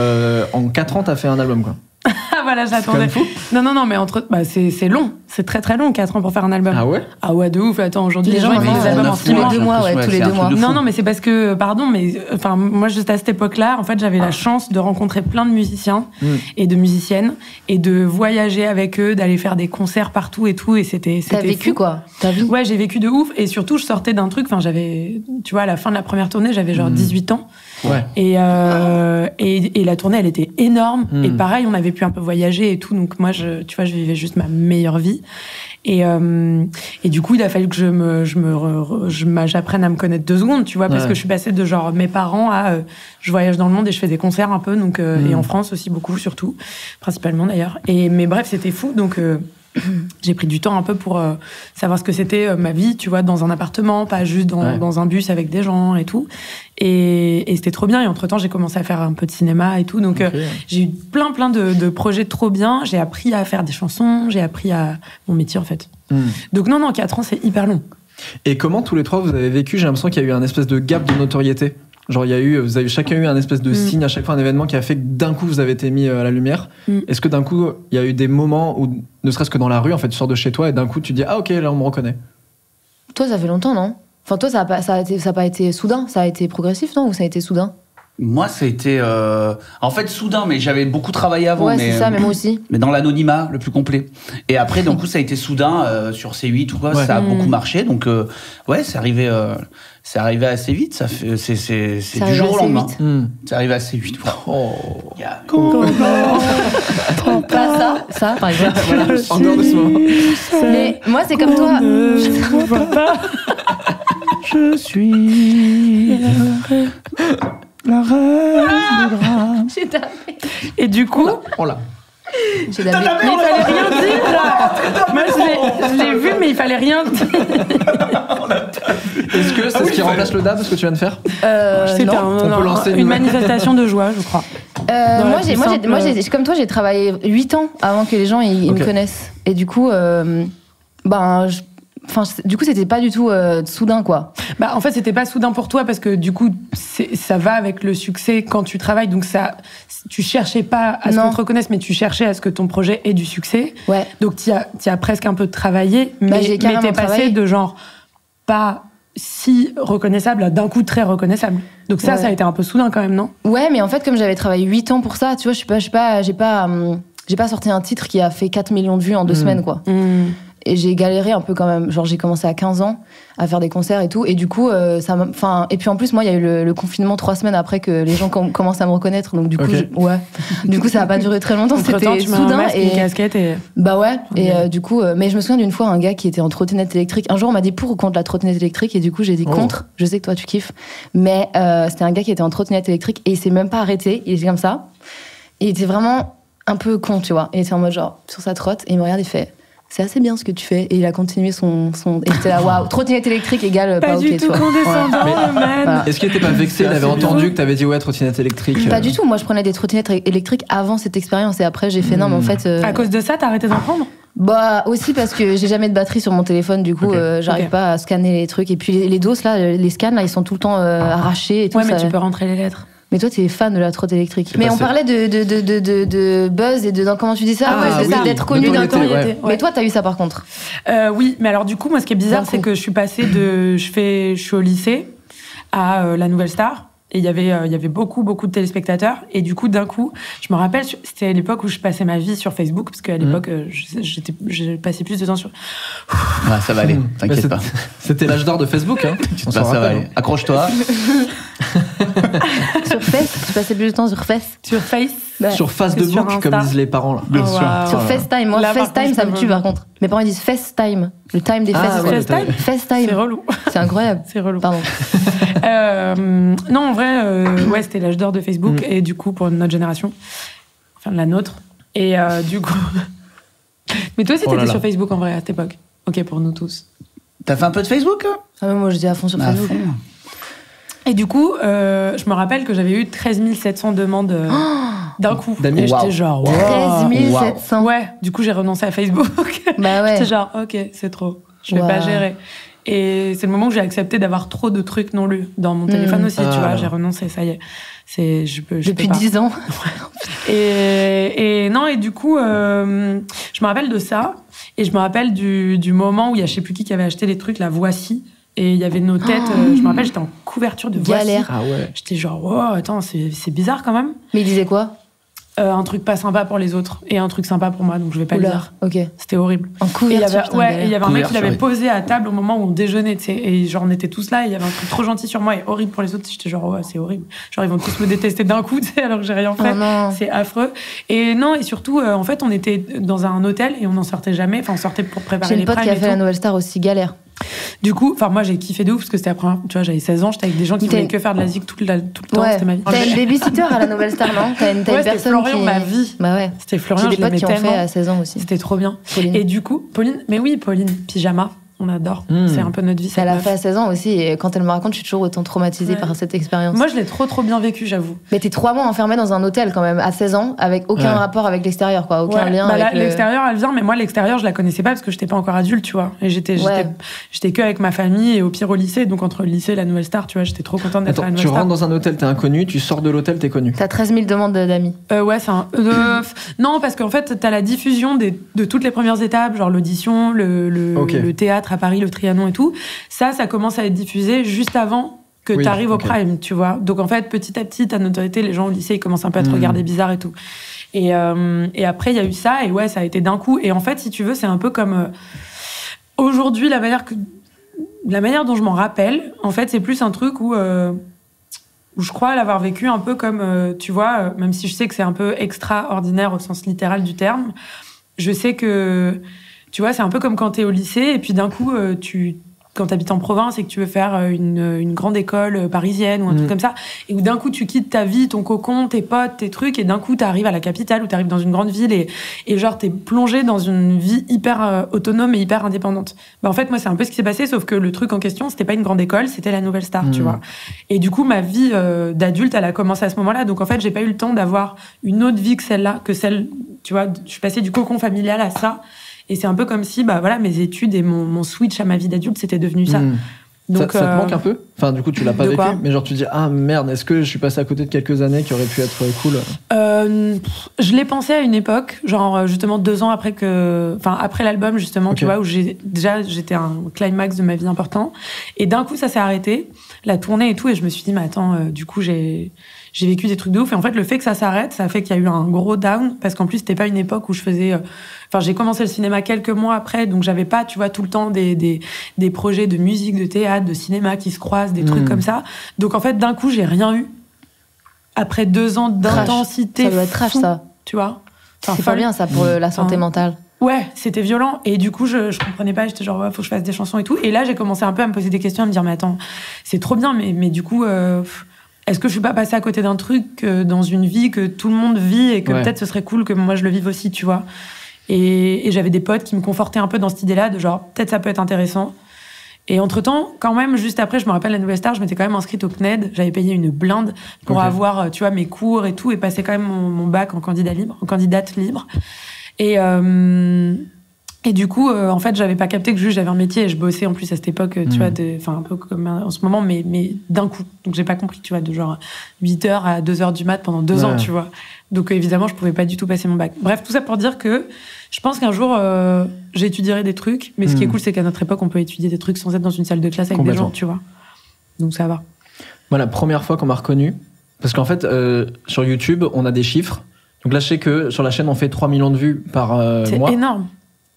en 4 ans, t'as fait un album, quoi. Ah voilà, quand j'attendais. même fou. Non, mais c'est long. C'est très très long, 4 ans pour faire un album. Ah ouais? Ah ouais, de ouf. Attends, aujourd'hui, Les les gens, gens, ils font des ils albums font en 6 mois. 2 mois, ouais, tous les 2 mois. Non, mais c'est parce que, pardon, mais enfin, moi, juste à cette époque-là, en fait, j'avais la chance de rencontrer plein de musiciens et de musiciennes et de voyager avec eux, d'aller faire des concerts partout et tout. Et c'était T'as vécu fou. quoi? T'as vu? Ouais, j'ai vécu de ouf. Et surtout, je sortais d'un truc, enfin, j'avais, tu vois, à la fin de la première tournée, j'avais genre 18 ans. Ouais. Et la tournée, elle était énorme. Et pareil, on avait pu un peu voyager et tout. Donc moi, je vivais juste ma meilleure vie. Et du coup, il a fallu que j'apprenne à me connaître 2 secondes, tu vois, parce que je suis passée de genre mes parents à je voyage dans le monde et je fais des concerts un peu, donc et en France aussi beaucoup, surtout, principalement d'ailleurs. Mais bref, c'était fou, donc. J'ai pris du temps un peu pour savoir ce que c'était ma vie, tu vois, dans un appartement, pas juste dans un bus avec des gens et tout. Et c'était trop bien. Et entre-temps, j'ai commencé à faire un peu de cinéma et tout. Donc, j'ai eu plein de projets trop bien. J'ai appris à faire des chansons. J'ai appris à mon métier, en fait. Donc, non, 4 ans, c'est hyper long. Et comment, tous les trois, vous avez vécu? J'ai l'impression qu'il y a eu un espèce de gap de notoriété. Genre, vous avez chacun eu un espèce de signe à chaque fois, un événement qui a fait que d'un coup, vous avez été mis à la lumière. Est-ce que d'un coup, il y a eu des moments où, ne serait-ce que dans la rue, en fait, tu sors de chez toi et d'un coup, tu dis, ah ok, là, on me reconnaît? Toi, ça fait longtemps, non? Enfin, toi, ça a pas été soudain, ça a été progressif, non? Ou ça a été soudain? Moi, ça a été en fait soudain, mais j'avais beaucoup travaillé avant. Ouais, mais, c'est ça, mais moi aussi. Mais dans l'anonymat le plus complet. Et après, d'un coup, ça a été soudain sur C8 ou quoi. Ça a beaucoup marché. Donc, ouais, c'est arrivé assez vite. C'est du jour au lendemain. C'est arrivé assez vite. Pas ça, par exemple. En dehors de ce moment. Mais moi, c'est comme toi. Je suis la reine du drame. J'ai tapé. Et du coup, Oh là. J'ai tapé. mais il fallait rien dire, là. Moi, je l'ai vu, mais il fallait rien dire. Est-ce que c'est ce qui remplace le dab, ce que tu viens de faire? C'était Non. On peut lancer une manifestation de joie, je crois. Moi, comme toi, j'ai travaillé 8 ans avant que les gens ils me connaissent. Et du coup, du coup, c'était pas du tout soudain, quoi. Bah, en fait, c'était pas soudain pour toi parce que du coup, ça va avec le succès quand tu travailles. Donc tu cherchais pas à ce qu'on te reconnaisse, mais tu cherchais à ce que ton projet ait du succès. Ouais. Donc t'y as presque un peu travaillé, mais j'ai carrément t'es passé travaillé. de genre pas si reconnaissable à d'un coup très reconnaissable. Donc ça a été un peu soudain quand même, non? Ouais, mais en fait, comme j'avais travaillé 8 ans pour ça, tu vois, j'ai pas sorti un titre qui a fait 4 millions de vues en 2 semaines, quoi. Et j'ai galéré un peu quand même. Genre, j'ai commencé à 15 ans à faire des concerts et tout. Et du coup, et puis en plus, moi, il y a eu le confinement 3 semaines après que les gens commencent à me reconnaître. Donc, du coup, du coup, ça n'a pas duré très longtemps. Entre-temps, C'était tu mets soudain. un masque, une casquette et... Bah ouais. Et du coup, mais je me souviens d'une fois, un gars qui était en trottinette électrique. Un jour, on m'a dit pour ou contre la trottinette électrique. Et du coup, j'ai dit contre. Je sais que toi, tu kiffes. Mais c'était un gars qui était en trottinette électrique et il s'est même pas arrêté. Il était comme ça. Et il était vraiment un peu con, tu vois. Et il était en mode genre, sur sa trotte. Et il me regarde, il fait... C'est assez bien ce que tu fais. Et il a continué son... Et j'étais là, waouh, trottinette électrique égale pas ok, du tout tu vois. condescendant, le man. Voilà. Est-ce qu'il était pas vexé? Il avait entendu que t'avais dit ouais, trottinette électrique. Pas du tout. Moi, je prenais des trottinettes électriques avant cette expérience. Et après, j'ai fait non, mais en fait. À cause de ça, t'as arrêté d'en prendre? Bah, aussi parce que j'ai jamais de batterie sur mon téléphone. Du coup, j'arrive pas à scanner les trucs. Et puis, les doses, là, les scans, là, ils sont tout le temps arrachés et tout. Ouais, mais ça... tu peux rentrer les lettres. Mais toi, t'es fan de la trotte électrique. Mais on parlait de buzz et de comment tu dis ça, d'être connu d'un temps. Ouais. Mais toi, t'as eu ça par contre. Oui, mais alors du coup, moi, ce qui est bizarre, c'est que je suis passée je suis au lycée à la Nouvelle Star. Et il y avait beaucoup de téléspectateurs. Et du coup, d'un coup, je me rappelle, c'était à l'époque où je passais ma vie sur Facebook, parce qu'à l'époque, je passais plus de temps sur... Ah, ça va aller, t'inquiète pas. C'était l'âge d'or de Facebook, hein. Ça va aller. Accroche-toi. Sur Face, tu passais plus de temps sur Face. Sur Face. Sur Face de sur Book, Insta. comme disent les parents, là. Bien sûr. Sur FaceTime. Moi, Là, par FaceTime, contre, ça je me peux tue pas. par contre. Mes parents ils disent FaceTime. Le time des fesses. ouais, FaceTime. FaceTime. C'est relou. C'est incroyable. C'est relou. Pardon. Non, en vrai, ouais, c'était l'âge d'or de Facebook. Et du coup, pour notre génération, enfin la nôtre. Et du coup... Mais toi aussi, Oh là t'étais là. sur Facebook en vrai à cette époque. Ok, pour nous tous. T'as fait un peu de Facebook, hein? Ah, mais moi, j'étais à fond sur Facebook. Et du coup, je me rappelle que j'avais eu 13 700 demandes d'un coup. D'amis. Et j'étais Wow. genre, 13 700. Ouais, du coup, j'ai renoncé à Facebook. Bah ouais. J'étais genre, ok, c'est trop. Je vais Wow. pas gérer. Et c'est le moment où j'ai accepté d'avoir trop de trucs non lus dans mon téléphone aussi, tu vois. J'ai renoncé, ça y est. Je peux Depuis pas. 10 ans. Et non, et du coup, je me rappelle de ça. Et je me rappelle du moment où il y a je sais plus qui avait acheté les trucs, la Voici. Et il y avait nos têtes. Je me rappelle, j'étais en couverture de Voici. Galère. Ah ouais. J'étais genre, wow, attends, c'est bizarre quand même. Mais il disait quoi? Un truc pas sympa pour les autres et un truc sympa pour moi, donc je vais pas le Oula, dire. ok. C'était horrible. En Et il y couverture, avait, putain, ouais, galère. et il y avait un mec qui l'avait Couverture, posé à table au moment où on déjeunait, tu sais, et genre on était tous là, et il y avait un truc trop gentil sur moi et horrible pour les autres. J'étais genre, ouais, c'est horrible. Genre ils vont tous me détester d'un coup, tu sais, alors que j'ai rien fait. Oh non. C'est affreux. Et non, et surtout, en fait, on était dans un hôtel et on n'en sortait jamais. Enfin, on sortait pour préparer J'ai les une pote primes qui a et fait la tout. Nouvelle Star aussi, galère. Du coup, enfin, moi j'ai kiffé de ouf parce que c'était la première, tu vois, j'avais 16 ans, j'étais avec des gens qui T'as- voulaient que faire de la zik tout le temps, Ouais. c'était ma vie. T'as une babysitter à la Nouvelle Star, non? T'as une Ouais, personne c'était Florian, qui... ma vie. Bah ouais. C'était J'ai Florian, des je potes l'aimais qui ont fait tellement. à 16 ans aussi. C'était trop bien. Pauline. Et du coup, Pauline, mais oui, Pauline, pyjama, on adore. C'est un peu notre vie. Elle a cette fait à meuf. 16 ans aussi, et quand elle me raconte, je suis toujours autant traumatisée Ouais. par cette expérience. Moi, je l'ai trop bien vécu, j'avoue. Mais t'es 3 mois enfermée dans un hôtel quand même, à 16 ans, avec aucun Ouais. rapport avec l'extérieur, quoi. Aucun Ouais. lien Bah, avec le... l'extérieur, elle vient, mais moi, l'extérieur, je la connaissais pas parce que j'étais pas encore adulte, tu vois. Et j'étais Ouais. que avec ma famille et au pire au lycée. Donc, entre le lycée et la Nouvelle Star, tu vois, j'étais trop contente d'être à la Attends, Nouvelle tu Star. rentres dans un hôtel, t'es inconnu, tu sors de l'hôtel, t'es connu. T'as 13 000 demandes d'amis. Ouais, c'est un. Non, parce qu'en fait, t'as la diffusion de toutes les premières étapes, genre l'audition, Ok. le théâtre à Paris, le Trianon et tout. Ça commence à être diffusé juste avant que Oui, t'arrives ok. au prime, tu vois. Donc en fait, petit à petit, ta notoriété, les gens au lycée, ils commencent un peu à te Mm. regarder bizarre et tout. Et après, il y a eu ça, et ouais, ça a été d'un coup. Et en fait, si tu veux, c'est un peu comme aujourd'hui, la manière dont je m'en rappelle, en fait, c'est plus un truc où je crois l'avoir vécu un peu comme, tu vois, même si je sais que c'est un peu extraordinaire au sens littéral du terme, je sais que, tu vois, c'est un peu comme quand t'es au lycée et puis d'un coup, quand t'habites en province et que tu veux faire une grande école parisienne ou un truc comme ça, et où d'un coup tu quittes ta vie, ton cocon, tes potes, tes trucs, et d'un coup t'arrives à la capitale ou t'arrives dans une grande ville et genre t'es plongé dans une vie hyper autonome et hyper indépendante. Bah, en fait, moi c'est un peu ce qui s'est passé, sauf que le truc en question, c'était pas une grande école, c'était la Nouvelle Star, tu vois. Et du coup, ma vie d'adulte, elle a commencé à ce moment-là, donc en fait, j'ai pas eu le temps d'avoir une autre vie que celle-là, tu vois, je suis passée du cocon familial à ça. Et c'est un peu comme si, bah voilà, mes études et mon switch à ma vie d'adulte, c'était devenu ça. Donc, ça te manque un peu? Enfin, du coup, tu l'as pas de vécu, quoi mais genre tu dis, ah merde, est-ce que je suis passé à côté de quelques années qui auraient pu être cool? Je l'ai pensé à une époque, genre justement 2 ans après après l'album justement, Ok. tu vois, où j'étais un climax de ma vie important. Et d'un coup, ça s'est arrêté, la tournée et tout, et je me suis dit, mais attends, du coup, j'ai vécu des trucs de ouf. Et en fait, le fait que ça s'arrête, ça fait qu'il y a eu un gros down, parce qu'en plus, c'était pas une époque où je faisais... j'ai commencé le cinéma quelques mois après, donc j'avais pas, tu vois, tout le temps des projets de musique, de théâtre, de cinéma qui se croisent, des trucs comme ça. Donc en fait, d'un coup, j'ai rien eu. Après 2 ans d'intensité... Ça doit être trash, fou, ça. tu vois. Enfin, C'est pas bien, ça, pour la santé mentale. Ouais, c'était violent. Et du coup, je comprenais pas. J'étais genre, ouais, faut que je fasse des chansons et tout. Et là, j'ai commencé un peu à me poser des questions, à me dire, mais attends, c'est trop bien, mais du coup, est-ce que je suis pas passée à côté d'un truc dans une vie que tout le monde vit et que peut-être ce serait cool que moi je le vive aussi, tu vois. Et j'avais des potes qui me confortaient un peu dans cette idée-là de genre, peut-être ça peut être intéressant. Et entre-temps, quand même, juste après, je me rappelle la Nouvelle Star, je m'étais quand même inscrite au CNED. J'avais payé une blinde pour avoir, tu vois, mes cours et tout, et passer quand même mon bac en candidate libre. Et du coup, en fait, j'avais pas capté que juste j'avais un métier et je bossais en plus à cette époque, tu vois, un peu comme en ce moment, mais d'un coup. Donc j'ai pas compris, tu vois, de genre 8h à 2h du mat pendant 2 ans, tu vois. Donc évidemment, je pouvais pas du tout passer mon bac. Bref, tout ça pour dire que je pense qu'un jour, j'étudierai des trucs, mais ce qui est cool, c'est qu'à notre époque, on peut étudier des trucs sans être dans une salle de classe avec des gens, tu vois. Donc ça va. Moi, la première fois qu'on m'a reconnu, parce qu'en fait, sur YouTube, on a des chiffres. Donc là, je sais que sur la chaîne, on fait 3 millions de vues par mois. C'est énorme.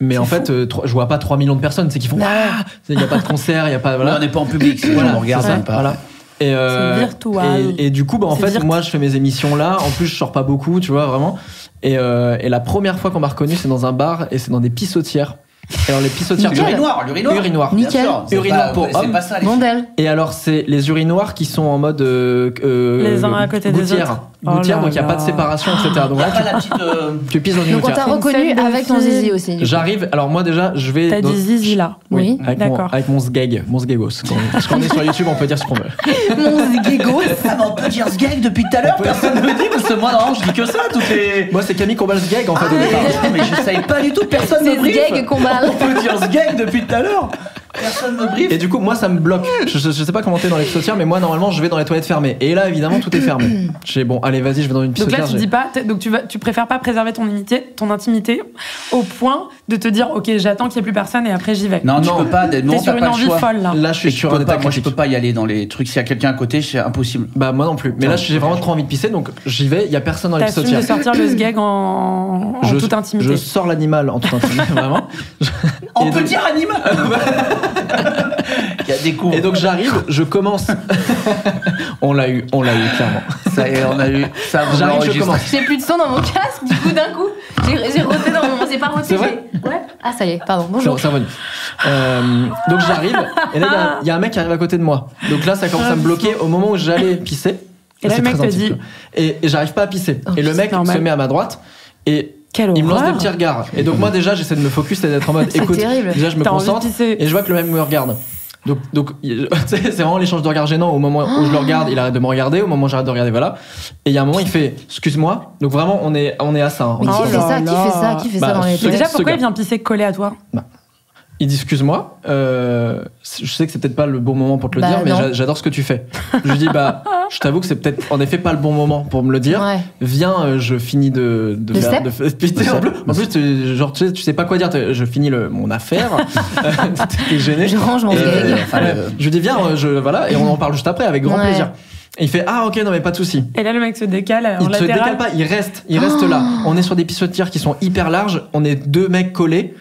Mais en fait, je vois pas 3 millions de personnes. C'est qu'ils font, il y a pas de concert, il y a pas, On n'est pas en public, si les gens nous regardent, on est pas. Voilà. Et, c'est virtuel. Et du coup, bah, en fait, moi, je fais mes émissions là. En plus, je sors pas beaucoup, tu vois, vraiment. Et la première fois qu'on m'a reconnu, c'est dans un bar et c'est dans des pissotières. Et alors, les pissotières. L'urinoir. Urinoir. Bien Nickel. sûr. C'est Urinoir pas- pour c'est hommes. pas ça, les Mondel. Et alors, c'est les urinoirs qui sont en mode. Les uns à côté des gouttière. autres. gouttière, là donc il n'y a pas de là. séparation, etc. Donc Y a là, pas la petite. tu pisses dans une Donc on gouttière. t'a reconnu Une scène de avec ton film. zizi aussi. du coup. J'arrive, alors moi déjà, je vais. T'as dans- dit zizi là. Oui. D'accord. Avec mon sgegos. Parce qu'on est sur YouTube, on peut dire ce qu'on veut. Mon zigégos. Ah, mais on peut dire ce gag depuis tout à l'heure, personne ne me dit, parce que moi, non, je dis que ça, toutes les. Moi, c'est Camille Combal sgeg en fait au départ. Mais je savais pas du tout, personne C'est me brief. ce gag qu'on balle. On peut dire ce gag depuis tout à l'heure. Personne me brief. Et du coup, moi, ça me bloque. Je sais pas comment t'es dans les pissotières, mais moi, normalement, je vais dans les toilettes fermées. Et là, évidemment, tout est fermé. J'ai bon, allez, vas-y, je vais dans une Donc pissotière. là, tu dis pas, donc tu préfères pas préserver ton intimité au point de te dire, ok, j'attends qu'il y ait plus personne et après j'y vais. Non, tu Non. peux pas. T'es Non, sur t'as une pas le envie choix. folle là. Là, je suis Et tu sur peux un pas, état moi, je critique. peux pas y aller dans les trucs. S'il y a quelqu'un à côté, c'est impossible. Bah, moi non plus. Mais là, j'ai vraiment trop envie de pisser, donc j'y vais. Il y a personne dans les T'assumes de pissotières. sortir le sgeg en toute intimité. Je sors l'animal en toute intimité, vraiment. On Et peut donc- dire animal. Il y a des coups. Et donc j'arrive, je commence. on l'a eu clairement. Ça y est, on a eu. Ça, vous J'arrive, je l'enregistrez. commence. J'ai plus de son dans mon casque, du coup d'un coup, j'ai roté dans mon... C'est pas roté, C'est vrai Ouais. Ah ça y est, pardon, bonjour. C'est revenu. Donc j'arrive, et là il y a un mec qui arrive à côté de moi. Donc là ça commence à me bloquer au moment où j'allais pisser. Et là, C'est le mec très te intime, dit- tu vois. Et j'arrive pas à pisser. Oh, Et le c'est mec normal. se met à ma droite et Quelle il me lance des horreur. petits regards. Et donc moi déjà j'essaie de me focus et d'être en mode C'est écoute, terrible. déjà je me T'as envie de concentre pisser. et je vois que le mec me regarde. Donc c'est vraiment l'échange de regards gênant. Au moment où je le regarde, il arrête de me regarder. Au moment où j'arrête de regarder, voilà. Et il y a un moment, il fait excuse-moi. Donc vraiment, on est à ça. hein. Mais Oh qui fait là ça? là. Qui fait Bah, ça dans les ce- Mais déjà, toilettes ce pourquoi gars. il vient pisser collé à toi? Il dit excuse-moi, je sais que c'est peut-être pas le bon moment pour te le Bah, dire, mais non. j'adore ce que tu fais. Je lui dis bah, je t'avoue que c'est peut-être en effet pas le bon moment pour me le dire. Ouais. Viens, je finis de Le faire. step Puis, tu sais, en plus, genre tu sais pas quoi dire. Je finis mon affaire. T'es gêné. Je range mon Et, gag. enfin, je lui dis viens, voilà, et on en parle juste après avec grand Ouais. plaisir. Et il fait ah ok non mais pas de souci. Et là, le mec se décale en Il se latéral. décale pas, il reste là. On est sur des pissotières qui sont hyper larges, on est deux mecs collés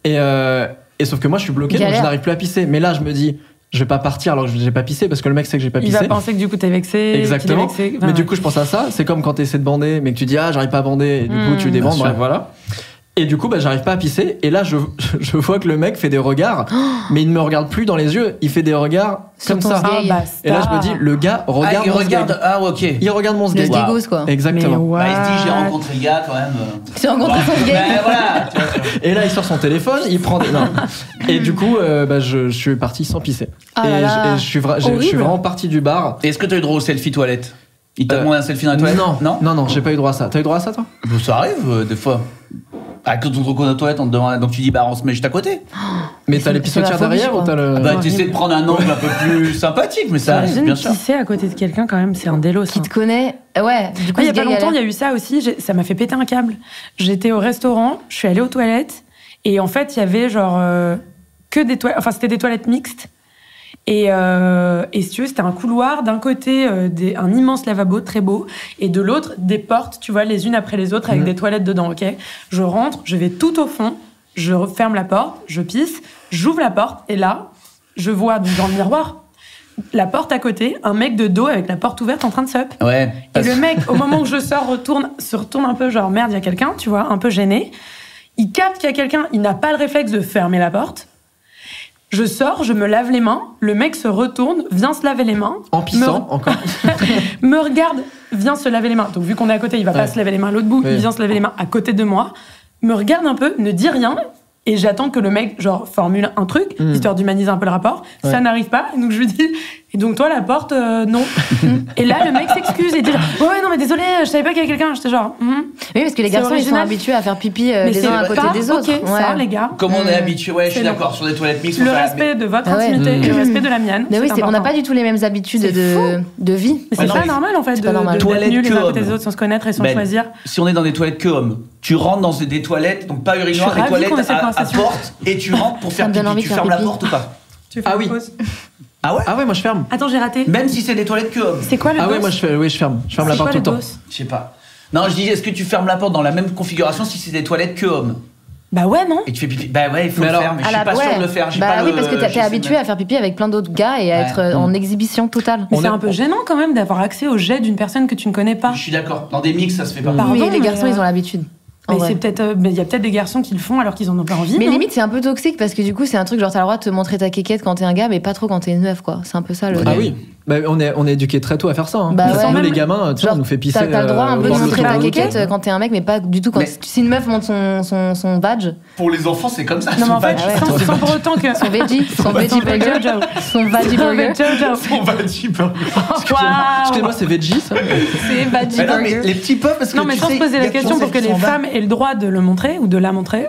et sauf que moi je suis bloqué donc Galère. je n'arrive plus à pisser. Mais là je me dis je vais pas partir alors que j'ai pas pissé parce que le mec sait que j'ai pas Il pissé. va penser que du coup t'es vexé. Exactement. qu'il est vexé. Mais Ouais. du coup je pense à ça, c'est comme quand tu essaies de bander mais que tu dis ah j'arrive pas à bander et du coup tu débandes, Bien bref sûr. voilà. Et du coup bah j'arrive pas à pisser et là je vois que le mec fait des regards mais il ne me regarde plus dans les yeux, il fait des regards Sur comme ton ça. sgeg. Ah, gay. basta. Et là je me dis le gars regarde il mon regarde. sgeg. Ah, ok. Il regarde mon Le sgeg. sgegos quoi. Exactement. Mais Bah, il se dit, j'ai what? rencontré le gars quand même. Tu rencontres son Mais gay. voilà. tu vois. Et là, il sort son téléphone, il prend des... Non. Et du coup, bah, je suis parti sans pisser. Ah et là là. je suis je suis Horrible. vraiment parti du bar. Et est-ce que t'as eu droit au selfie toilette? Il t'a demandé un selfie dans la toilette? Non, j'ai pas eu droit à ça. T'as eu droit à ça, toi? Ça arrive, des fois. Ah, quand on te reconnaît dans la toilette, on te demande. Donc tu dis, bah, on se met juste à côté. Mais t'as les c'est pissotières ma phobie, derrière je ou t'as le... Bah, horrible. t'essaies de prendre un angle un peu plus sympathique, mais ça arrive, Imagine bien sûr. pisser à côté de quelqu'un quand même, c'est un délos. Qui te connaît. Ouais, du coup, Il y a ce pas gars, longtemps, il y a a eu ça aussi. Ça m'a fait péter un câble. J'étais au restaurant, je suis allée aux toilettes, et en fait, il y avait genre que des toilettes. Enfin, c'était des toilettes mixtes. Et si tu veux, c'était un couloir. D'un côté, un immense lavabo très beau, et de l'autre, des portes, tu vois, les unes après les autres, avec des toilettes dedans. Ok. Je rentre, je vais tout au fond, je referme la porte, je pisse, j'ouvre la porte, et là, je vois donc dans le miroir. La porte à côté, un mec de dos avec la porte ouverte en train de sup. Ouais. Et le mec, au moment où je sors, se retourne un peu, genre merde, il y a quelqu'un, tu vois, un peu gêné. Il capte qu'il y a quelqu'un, il n'a pas le réflexe de fermer la porte. Je sors, je me lave les mains, le mec se retourne, vient se laver les mains. En pissant, encore. Me regarde, vient se laver les mains. Donc vu qu'on est à côté, il va pas Ouais. se laver les mains à l'autre bout, Oui. il vient se laver les mains à côté de moi, me regarde un peu, ne dit rien. Et j'attends que le mec, genre, formule un truc, histoire d'humaniser un peu le rapport. Ouais. Ça n'arrive pas. Et donc, je lui dis, et donc, toi, la porte, non. Et là, le mec s'excuse et dit, ouais, non, mais désolé, je savais pas qu'il y avait quelqu'un. J'étais genre, Oui, parce que les C'est garçons, ils sont original. habitués à faire pipi mais les c'est uns à côté pas des autres. ok, ça, les gars. Comme on est habitué, ouais, je suis C'est d'accord, sur des toilettes mixtes, Le on fait- respect de votre Ah ouais. intimité et le respect de la mienne. Mais oui, c'est on n'a important. pas du tout les mêmes habitudes C'est de vie. Mais c'est Ouais, non, pas mais normal, en fait, c'est de pas normal. d'être Toilette nus les uns à que côté des homme. autres sans se connaître et sans Ben, choisir. Si on est dans des toilettes que hommes, tu rentres dans des toilettes, donc pas urinoir, Je suis des ravie toilettes qu'on ait cette à conversation. porte, et tu rentres pour faire me donne pipi. envie Tu de faire fermes la pipi. porte ou pas? Tu fais Ah une oui. pause. Ah ouais? Ah ouais, moi je ferme. Attends, j'ai raté. Même si c'est des toilettes que hommes. C'est quoi le Ah ouais, dos moi je ferme. Je ferme la C'est quoi porte tout le le temps. dos Je sais pas. Non, je dis, est-ce que tu fermes la porte dans la même configuration si c'est des toilettes que hommes? Bah ouais, non. Et tu fais pipi? Bah ouais, il faut Mais le alors, faire, mais je suis pas sûr de le faire. J'ai Bah pas oui, le- parce que je t'es sais habitué même. à faire pipi avec plein d'autres gars et à Ouais. être en exhibition totale. Mais On c'est est- un peu gênant quand même d'avoir accès au jet d'une personne que tu ne connais pas. Je suis d'accord. Dans des mix, ça se fait pas. Pardon, mais les mais, garçons, ils ont l'habitude. En Mais vrai. c'est peut-être, mais il y a peut-être des garçons qui le font alors qu'ils en ont pas envie. Mais non limite, c'est un peu toxique parce que du coup, c'est un truc genre t'as le droit de te montrer ta quéquette quand t'es un gars, mais pas trop quand t'es une meuf, quoi. C'est un peu ça le. Ah oui. Bah, on est éduqués très tôt à faire ça. Hein. Bah ouais. Nous, les gamins, tu sais, on nous fait pisser. T'as le droit un peu de dans montrer ta l'autoroute. quéquette quand t'es un mec, mais pas du tout quand si une meuf montre son badge. Pour les enfants, c'est comme ça. Non, mais en fait, Ah ouais. sans pour autant que. Son veggie burger. Son veggie burger. On va dire. Excusez-moi, c'est veggie ça C'est veggie Mais non, mais burger. les petits puffs, parce que Non, mais tu sans sais, se poser il y la a question toujours pour que celles les qui sont en bas. femmes aient le droit de le montrer ou de la montrer.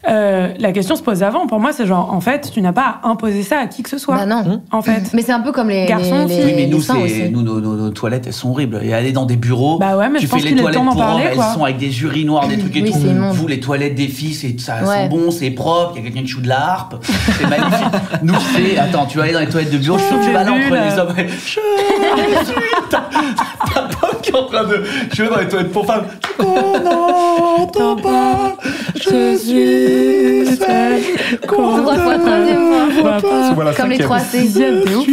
La question se pose avant. Pour moi, c'est genre, en fait, tu n'as pas à imposer ça à qui que ce soit. Bah non. En fait. Mais c'est un peu comme les Garçons, les- filles. Oui, mais les nous, seins aussi. nos toilettes, elles sont horribles. Et aller dans des bureaux, Bah ouais, mais tu je pense fais les qu'il est toilettes temps d'en pour parler, hommes, quoi. elles sont avec des urinoirs, des trucs et Oui, tout. c'est immonde. Vous, les toilettes des filles, ça Ouais. sent bon, c'est propre, il y a quelqu'un qui joue de la harpe, c'est magnifique. Nous, c'est... Attends, tu vas aller dans les toilettes de bureau, je suis sûr que tu vas là J'ai entre vu, là. les hommes. Je suis... T'as pas qui est en train de... Je vais dans les toilettes pour femmes. On n'entend pas, je suis celle qu'on Trois fois, troisième fois. Voilà, Comme les 3 C. Sixième, t'es ouf.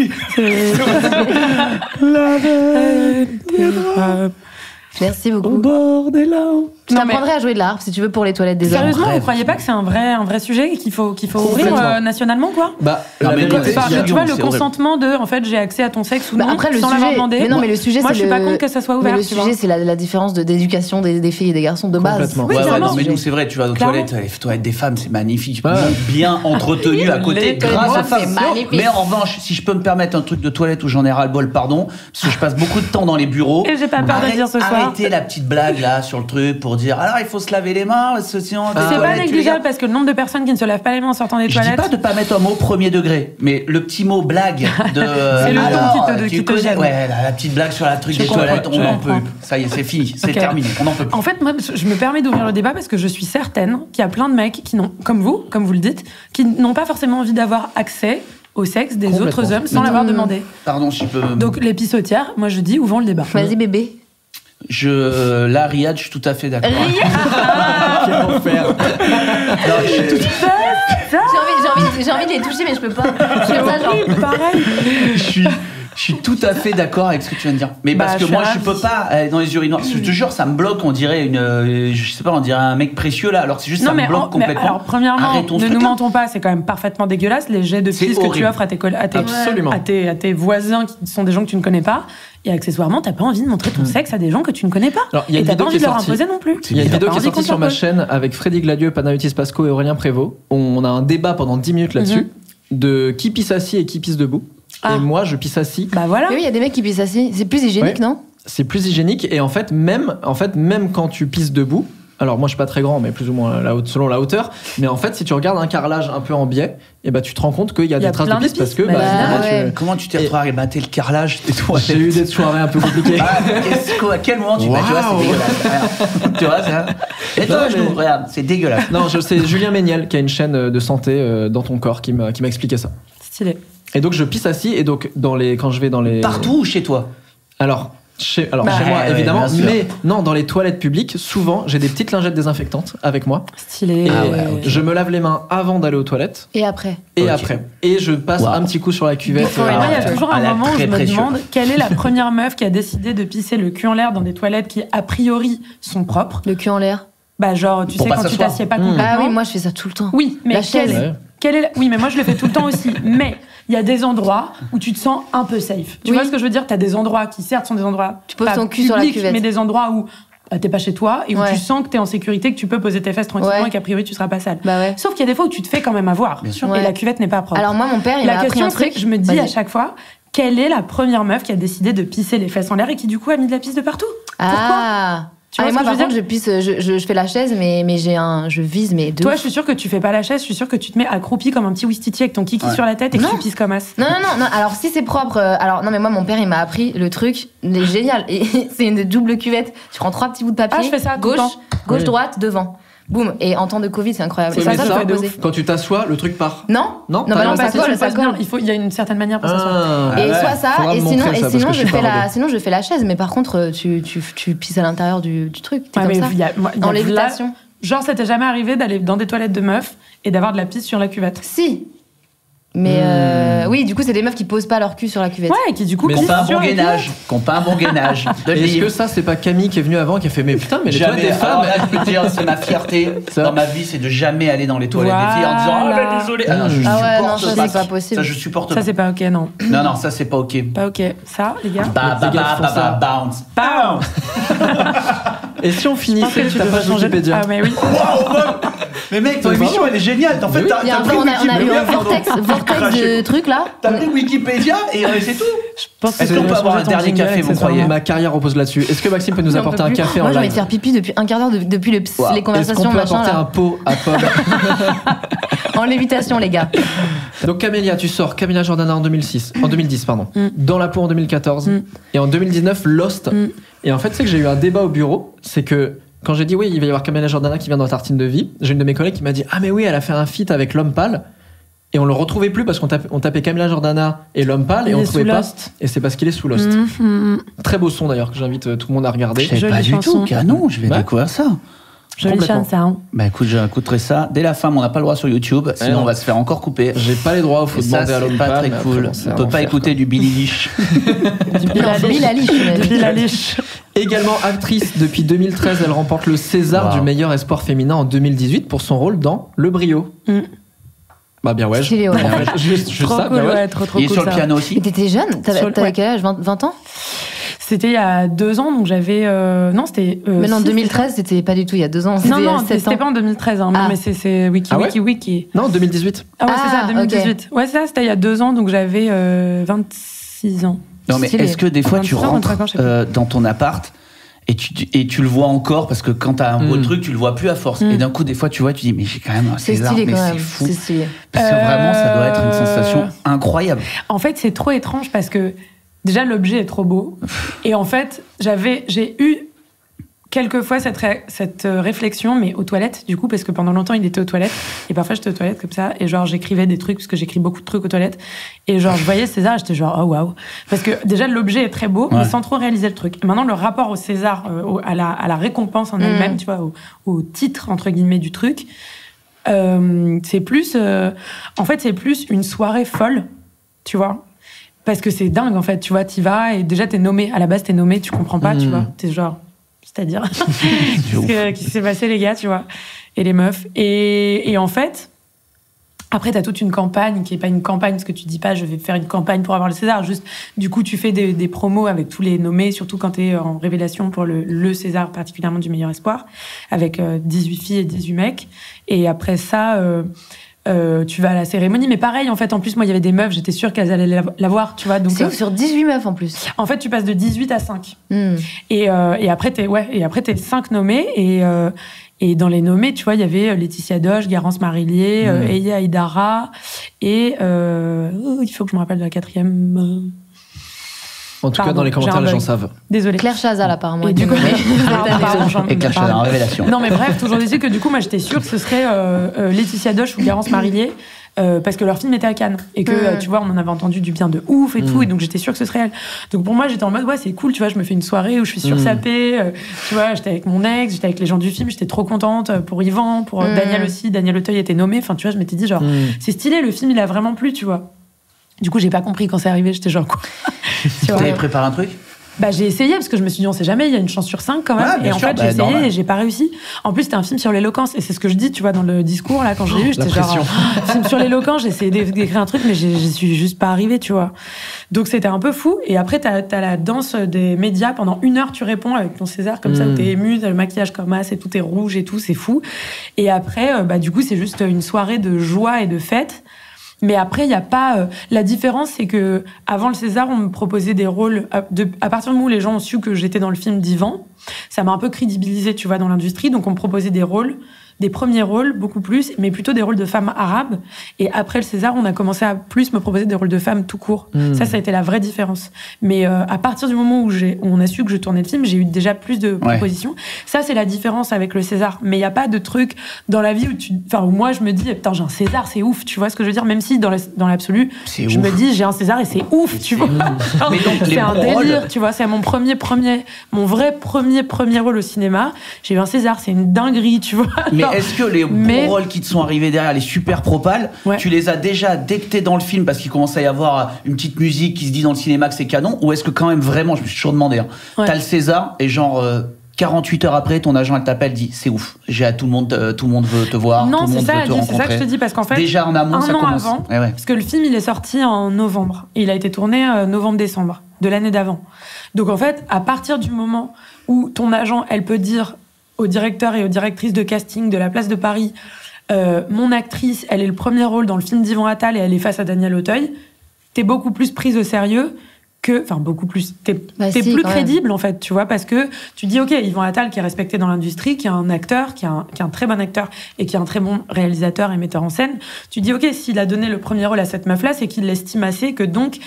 Merci beaucoup. bord des larmes. Je Non, mais- t'apprendrai à jouer de la harpe si tu veux pour les toilettes des hommes. Sérieusement, rêve. vous croyez pas que c'est un vrai sujet et qu'il faut ouvrir Complètement. nationalement, quoi? Bah, Non, la mais vérité, nous, Enfin, c'est tu vois, le c'est horrible. consentement de, en fait, j'ai accès à ton sexe ou Bah non, après, le sans l'avoir sujet, demandé. mais non, mais le sujet, Moi, c'est je suis le- pas contre que ça soit Mais ouvert. le tu vois. sujet, c'est la différence d'éducation des filles et des garçons de base. Complètement. Oui, Ouais, clairement. non, mais nous, c'est vrai, tu vas aux Clairement. toilettes, les toilettes des femmes, c'est magnifique. Ouais. Bien entretenu à côté, Les toilettes grâce des aux femmes, femmes. c'est magnifique. Mais en revanche, si je peux me permettre un truc de toilette où j'en ai ras-le-bol, pardon, parce que je passe beaucoup de temps dans les bureaux. Et j'ai pas peur de dire ce soir. Arrêtez la petite blague là sur le truc pour dire alors il faut se laver les mains, parce que sinon. des C'est pas toilettes, tu les négligeable gardes. parce que le nombre de personnes qui ne se lavent pas les mains en sortant des Je dis toilettes. pas de pas mettre un mot premier degré, mais le petit mot blague de. C'est le ton alors, qui te tu connais, gêne. ouais, la petite blague sur la truc Je des comprends, toilettes, je on n'en comprends. peut. Ça y est, c'est fini, c'est Ok. terminé, on n'en peut plus. En fait, moi, je me permets d'ouvrir le débat parce que je suis certaine qu'il y a plein de mecs qui n'ont, comme vous le dites, qui n'ont pas forcément envie d'avoir accès au sexe des Complètement. autres hommes sans l'avoir demandé. Pardon, si je peux. Donc, les pissotières, moi je dis, ouvrons le débat. Vas-y, bébé. Là, Riyad, je suis tout à fait d'accord. Quel enfer. Non, je suis tout- J'ai envie de les toucher, mais je peux pas. Je fais ça, genre. Pareil. Je suis tout à fait d'accord avec ce que tu viens de dire. Mais Bah, parce que je moi, suis je peux pas aller dans les urinoirs. Je te jure, ça me bloque. On dirait je sais pas, on dirait un mec précieux là. Alors c'est juste ça me bloque complètement. alors, premièrement, Arrêtons ce ne nous truc-là. mentons pas, c'est quand même parfaitement dégueulasse les jets de C'est pisse que tu horrible. offres à Absolument. à tes voisins qui sont des gens que tu ne connais pas. Et accessoirement, t'as pas envie de montrer ton sexe à des gens que tu ne connais pas. Alors, il y a et une t'as pas vidéo envie qui de est leur sortie. imposer non plus. Il y a une T'as vidéo pas qui est envie sortie qu'on sur ma t'impose. chaîne avec Freddy Gladieux, Panayotis Pasco et Aurélien Prévost. On a un débat pendant 10 minutes là-dessus de qui pisse assis et qui pisse debout. Ah. Et moi, je pisse assis. Bah voilà. Mais oui, il y a des mecs qui pissent assis. C'est plus hygiénique, Ouais. non? C'est plus hygiénique et en fait, même quand tu pisses debout, alors moi je suis pas très grand, mais plus ou moins selon la hauteur, mais en fait, si tu regardes un carrelage un peu en biais, et bah tu te rends compte qu'il y a Il y a des traces plein de de pisse parce pistes. que Bah, évidemment, ouais. Comment tu t'es Et- retrouvé à rebattre le carrelage des toilettes? j'ai eu des soirées un peu compliquées. À quel moment tu tu vois, c'est Waouh. dégueulasse. Regarde. Tu vois ça? Et toi, Non, je mais- nous regarde, c'est dégueulasse. Non, c'est Julien Méniel qui a une chaîne de santé dans ton corps qui m'a expliqué ça. Stylé. Et donc je pisse assis et donc quand je vais dans les Partout ou chez toi? Alors chez Bah, moi ouais, évidemment, bien sûr. mais non, dans les toilettes publiques, souvent j'ai des petites lingettes désinfectantes avec moi Stylé. et Ah ouais, ok. je me lave les mains avant d'aller aux toilettes Et après. et Ok. après et je passe Wow. un petit coup sur la cuvette. Before Et moi, il y a ouais. toujours Ah, un là, moment où très je me précieux. demande quelle est la première meuf qui a décidé de pisser le cul en l'air dans des toilettes qui, a priori, sont propres. Le cul en l'air. Bah, genre, tu Pour sais, pas quand tu s'asseoir. t'assieds pas Mmh. complètement. Ah oui, moi je fais ça tout le temps. Oui, mais La chaise. Ouais. Oui, mais moi je le fais tout le temps aussi. Mais il y a des endroits où tu te sens un peu safe. Tu Oui. vois ce que je veux dire? T'as des endroits qui certes sont des endroits Tu poses pas ton cul sur la publics, cuvette. mais des endroits où bah, t'es pas chez toi et où Ouais. tu sens que t'es en sécurité, que tu peux poser tes fesses tranquillement Ouais. et qu'a priori tu seras pas sale. Bah ouais. Sauf qu'il y a des fois où tu te fais quand même avoir. Bien sûr. Et Ouais. la cuvette n'est pas propre. Alors moi, mon père, il m'a la appris question un c'est truc. que je me dis à Vas-y. chaque fois, quelle est la première meuf qui a décidé de pisser les fesses en l'air et qui du coup a mis de la pisse de partout? Ah. Tu vois Ah, et ce moi, que par je veux contre, je fais la chaise, mais je vise, mais de Toi, ouf. je suis sûre que tu fais pas la chaise, je suis sûre que tu te mets accroupi comme un petit Wistiti avec ton kiki Ouais. sur la tête et que Non. tu pisses comme as. Non. Alors, si c'est propre. Alors, non, mais moi, mon père, il m'a appris le truc. Il est génial. Et c'est une double cuvette. Tu prends 3 petits bouts de papier. Ah, je fais ça tout le Gauche, temps. gauche, Oui. droite, devant. Boum. Et en temps de Covid, c'est incroyable. C'est Et ça, mais ça, ça, je fais de poser. ouf. Quand tu t'assois, le truc part. Non. Non, Non, bah non, Parce ça que colle, tu ça passes bien. colle. Il y a une certaine manière pour s'asseoir. Ah. Et ouais. soit ça, Faudra et me sinon, montrer ça, parce que je suis pas rodé. sinon je fais la chaise, mais par contre tu pisses à l'intérieur du truc, t'es Ouais, comme mais ça, il y a en v'là- lévitation. Genre, ça t'est jamais arrivé d'aller dans des toilettes de meufs et d'avoir de la pisse sur la cuvette? Si, Mais oui, du coup, c'est des meufs qui posent pas leur cul sur la cuvette. Ouais, qui du coup. Mais Qu'on pas un sur bon la gainage. Qu'on pas un bon gainage. De le Est-ce dire. que ça, c'est pas Camille qui est venue avant, qui a fait mais putain, mais les toilettes Jamais. des femmes. Alors là, je peux te dire, c'est ma fierté Ça. dans ma vie, c'est de jamais aller dans les toilettes des filles en disant ah Voilà. ben désolé. Ah non, je Ah ouais, non, supporte ça, c'est pas. pas possible. Ça, je supporte Ça, pas. c'est pas ok, non. Non, ça c'est pas ok. Pas ok. Ça, les gars. Les gars font ça. Bounce. Bounce. Et si on Je pense finissait que tu ta devrais page changer. Wikipédia Ah, mais oui. Mais mec, ton émission elle est géniale. En fait, Mais oui. Il y a un peu, on a eu un vortex de trucs là. T'as pris Wikipédia et c'est tout. Je pense Est-ce que qu'on tu peut devrais avoir changer un ton dernier jingle, café, vous accessoirement. croyez Ma carrière repose là-dessus. Est-ce que Maxime peut nous J'en apporter peux un plus. café en Moi, j'ai envie live? de faire pipi depuis un quart d'heure depuis les Est-ce conversations qu'on peut machin apporter un là. pot à Paul? En lévitation, les gars. Donc Camélia, tu sors Camilla Jordana en 2010, pardon. Dans la peau en 2014 et en 2019 Lost. Et en fait, c'est que j'ai eu un débat au bureau, c'est que quand j'ai dit oui, il va y avoir Camilla Jordana qui vient dans Tartine de vie, j'ai une de mes collègues qui m'a dit ah mais oui, elle a fait un feat avec l'homme pâle. Et on le retrouvait plus parce qu'on tapait Camilla Jordana et l'homme pâle et Il on est trouvait sous pas. Lost. Et c'est parce qu'il est sous Lost. Très beau son d'ailleurs que j'invite tout le monde à regarder. Je savais Jolie pas du chanson. tout. Canon, je vais Ouais. découvrir ça. Jolie Complètement. chanson. Bah écoute, j'écouterai ça. Dès la fin, on n'a pas le droit sur YouTube, sinon non. on va se faire encore couper. J'ai pas les droits, faut Et ça, demander à c'est l'homme pas pâle. très mais après, cool. bon, c'est On un peut pas enfer, écouter du Billy Eilish. Du Non, Bill Eilish, mais- Du Bill Eilish. Également actrice depuis 2013, elle remporte le César Wow. du meilleur espoir féminin en 2018 pour son rôle dans Le Brio. Bah bien ouais. Stylé, ouais. Juste Trop ça, cool, bien ouais. ouais, trop Il est cool. sur le ça. piano Et aussi. t'étais jeune? Sur le- T'avais ouais. quel âge? 20 ans? C'était il y a 2 ans, donc j'avais. Non, c'était. Mais non, en si, 2013, c'était pas du tout il y a 2 ans. Non, non, 7 c'était ans. pas en 2013, hein, Ah. mais c'est Wiki, Ah ouais Wiki. Non, 2018. Ah ouais, c'est ça, Ah, 2018. Ouais, c'est ça, c'était il y a 2 ans, donc j'avais 26 ans. Non mais Stylé. est-ce que des fois tu 25 ans, rentres 25 ans, je sais pas. dans ton appart et tu le vois encore parce que quand t'as un beau truc tu le vois plus à force et d'un coup des fois tu vois tu dis mais j'ai quand même un C'est César stylé mais quand c'est même. fou C'est stylé. parce que vraiment ça doit être une sensation incroyable. En fait, c'est trop étrange parce que déjà l'objet est trop beau et en fait j'ai eu quelquefois cette réflexion, mais aux toilettes du coup, parce que pendant longtemps il était aux toilettes et parfois j'étais aux toilettes comme ça et genre j'écrivais des trucs parce que j'écris beaucoup de trucs aux toilettes et genre je voyais César et j'étais genre oh waouh, parce que déjà l'objet est très beau mais Ouais. sans trop réaliser le truc. Et maintenant le rapport au César, à la récompense en elle-même, tu vois, au titre entre guillemets du truc, c'est plus en fait c'est plus une soirée folle, tu vois. Parce que c'est dingue, en fait, tu vois, t'y vas et déjà t'es nommé. À la base, t'es nommé, tu comprends pas, tu vois. T'es genre, c'est-à-dire, qu'est-ce qui s'est passé, les gars, tu vois, et les meufs. Et en fait, après, t'as toute une campagne qui est pas une campagne, parce que tu dis pas, je vais faire une campagne pour avoir le César. Juste, du coup, tu fais des promos avec tous les nommés, surtout quand t'es en révélation pour le César, particulièrement du meilleur espoir, avec 18 filles et 18 mecs. Et après ça, tu vas à la cérémonie, mais pareil, en fait, en plus, moi, il y avait des meufs, j'étais sûre qu'elles allaient l'avoir, tu vois. Donc, C'est ouf, sur 18 meufs en plus. en fait, tu passes de 18 à 5. Hmm. Et après, t'es 5 nommés. Et dans les nommés, tu vois, il y avait Laetitia Doche, Garance Marillier, Eya Aïdara. Et il faut que je me rappelle de la 4e. En tout cas, Pardon, dans les j'ai commentaires, un les gens bug. savent. Désolée. Claire Chazal, apparemment. Et était du coup, nommée. Et Claire Chazal en révélation. Non, mais bref, toujours dit que du coup, moi, j'étais sûre que ce serait Laetitia Doche ou Garance Marillier. Parce que leur film était à Cannes et que tu vois on en avait entendu du bien de ouf et tout, et donc j'étais sûre que ce serait elle. Donc pour moi j'étais en mode ouais c'est cool, tu vois, je me fais une soirée où je suis sursapée, tu vois, j'étais avec mon ex, j'étais avec les gens du film, j'étais trop contente pour Yvan, pour Daniel aussi, Daniel Auteuil était nommé, enfin tu vois, je m'étais dit genre c'est stylé, le film il a vraiment plu, tu vois. Du coup j'ai pas compris quand c'est arrivé, j'étais genre quoi. Tu vois. T'avais préparé un truc? Bah j'ai essayé parce que je me suis dit on sait jamais, il y a une chance sur 5 quand même. Ouais, bien et en sûr, fait bah, j'ai essayé normal. et j'ai pas réussi. En plus c'était un film sur l'éloquence et c'est ce que je dis, tu vois, dans le discours là quand je l'ai eu, j'étais la genre film sur l'éloquence, j'ai essayé d'écrire un truc mais j'y suis juste pas arrivée, tu vois. Donc c'était un peu fou. Et après t'as la danse des médias, pendant 1 heure tu réponds avec ton César comme ça où t'es ému, t'as le maquillage comme as et tout est rouge et tout, c'est fou. Et après bah du coup c'est juste une soirée de joie et de fête. Mais après, il n'y a pas... la différence, c'est que avant le César, on me proposait des rôles... À partir du moment où les gens ont su que j'étais dans le film d'Yvan, ça m'a un peu crédibilisé, tu vois, dans l'industrie. Donc, on me proposait des rôles, des premiers rôles, beaucoup plus, mais plutôt des rôles de femmes arabes. Et après le César, on a commencé à plus me proposer des rôles de femmes tout court. Ça a été la vraie différence. Mais à partir du moment où on a su que je tournais le film, j'ai eu déjà plus de propositions. Ça, c'est la différence avec le César. Mais il n'y a pas de truc dans la vie où où moi, je me dis, putain, j'ai un César, c'est ouf. Tu vois ce que je veux dire? Même si, dans l'absolu, je me dis, j'ai un César et c'est ouf, tu vois. Mais donc, C'est les un bons délire, rôles- tu vois. C'est mon vrai premier rôle au cinéma. J'ai eu un César, c'est une dinguerie, tu vois. Mais d'accord. Mais est-ce que les bons rôles qui te sont arrivés derrière, les super propales, tu les as déjà dès que t'es dans le film parce qu'il commence à y avoir une petite musique qui se dit dans le cinéma que c'est canon, ou est-ce que quand même vraiment, je me suis toujours demandé, t'as le César et genre 48 heures après, ton agent elle t'appelle, dit c'est ouf, tout le monde veut te voir, non, tout le monde veut te rencontrer. C'est ça que je te dis parce qu'en fait déjà en amont ça commence. Avant, parce que le film il est sorti en novembre et il a été tourné novembre-décembre de l'année d'avant. Donc en fait, à partir du moment où ton agent elle peut dire aux directeurs et aux directrices de casting de la place de Paris, mon actrice elle est le premier rôle dans le film d'Yvan Attal et elle est face à Daniel Auteuil, t'es beaucoup plus prise au sérieux. Beaucoup plus. T'es plus crédible, en fait, tu vois, parce que tu dis, OK, Yvan Attal, qui est respecté dans l'industrie, qui est un acteur, qui est un très bon acteur et qui est un très bon réalisateur et metteur en scène, tu dis, OK, s'il a donné le premier rôle à cette meuf-là, c'est qu'il l'estime assez, que donc,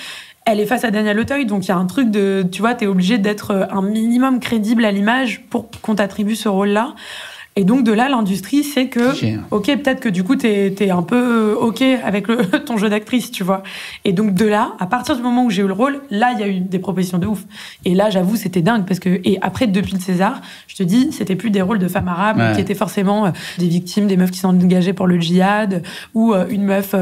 elle est face à Daniel Auteuil, donc il y a un truc de, tu vois, t'es obligé d'être un minimum crédible à l'image pour qu'on t'attribue ce rôle-là. Et donc, de là, l'industrie, c'est que, OK, peut-être que du coup, t'es un peu OK avec ton jeu d'actrice, tu vois. Et donc, de là, à partir du moment où j'ai eu le rôle, là, il y a eu des propositions de ouf. Et là, j'avoue, c'était dingue parce que, et après, depuis le César, je te dis, c'était plus des rôles de femmes arabes qui étaient forcément des victimes, des meufs qui sont engagées pour le djihad, ou une meuf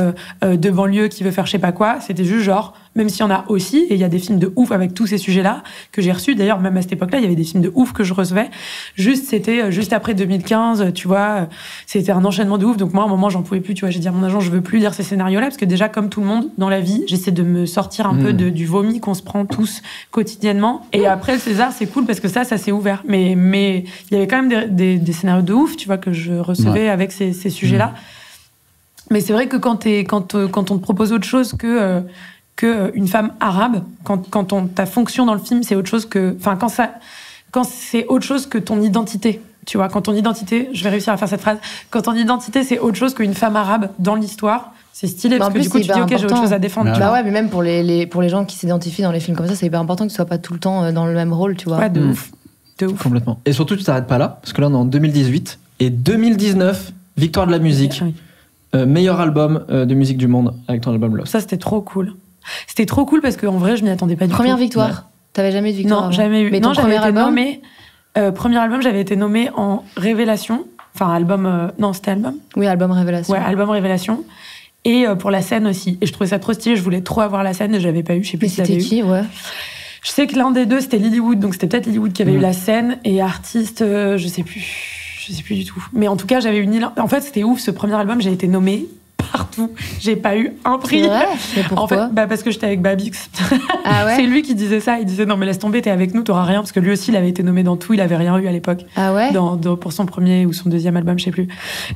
de banlieue qui veut faire je sais pas quoi. C'était juste genre, même s'il y en a aussi, et il y a des films de ouf avec tous ces sujets-là que j'ai reçus. D'ailleurs, même à cette époque-là, il y avait des films de ouf que je recevais. C'était juste après 2015, tu vois, c'était un enchaînement de ouf. Donc moi, à un moment, j'en pouvais plus, tu vois. J'ai dit à mon agent, je veux plus lire ces scénarios-là, parce que déjà, comme tout le monde dans la vie, j'essaie de me sortir un peu du vomi qu'on se prend tous quotidiennement. Et après le César, c'est cool parce que ça s'est ouvert. Mais il y avait quand même des scénarios de ouf, tu vois, que je recevais avec ces sujets-là. Mais c'est vrai que quand on te propose autre chose que une femme arabe, quand ta fonction dans le film, c'est autre chose que... Enfin, quand c'est autre chose que ton identité, tu vois, quand ton identité... Je vais réussir à faire cette phrase. Quand ton identité, c'est autre chose qu'une femme arabe dans l'histoire, c'est stylé, parce que du coup, tu dis, OK, j'ai autre chose à défendre. Bah ouais, mais même pour les gens qui s'identifient dans les films comme ça, c'est hyper important que tu sois pas tout le temps dans le même rôle, tu vois. Ouais, de ouf. Complètement. Et surtout, tu t'arrêtes pas là, parce que là, on est en 2018, et 2019, victoire de la musique, meilleur album de musique du monde, avec ton album Lost. Ça, c'était trop cool. C'était trop cool parce qu'en vrai, je m'y attendais pas du tout. Première victoire. T'avais jamais eu de victoire? Non, jamais eu. Mais non, j'avais été nommée. Premier album, j'avais été nommée en Révélation. Enfin, album. Non, c'était album. Oui, album Révélation. Ouais, album Révélation. Et pour la scène aussi. Et je trouvais ça trop stylé. Je voulais trop avoir la scène et je l'avais pas eu. Je sais plus si c'était qui, ouais. Je sais que l'un des deux, c'était Lilywood. Donc c'était peut-être Lilywood qui avait eu la scène. Et artiste, je sais plus du tout. Mais en tout cas, j'avais eu En fait, c'était ouf. Ce premier album, j'ai été nommée partout. J'ai pas eu un prix. C'est vrai? Mais pourquoi? En fait, parce que j'étais avec Babix. Ah ouais? C'est lui qui disait ça. Il disait non mais laisse tomber, t'es avec nous, t'auras rien, parce que lui aussi il avait été nommé dans tout, il avait rien eu à l'époque. Ah ouais? Pour son premier ou son deuxième album, je sais plus.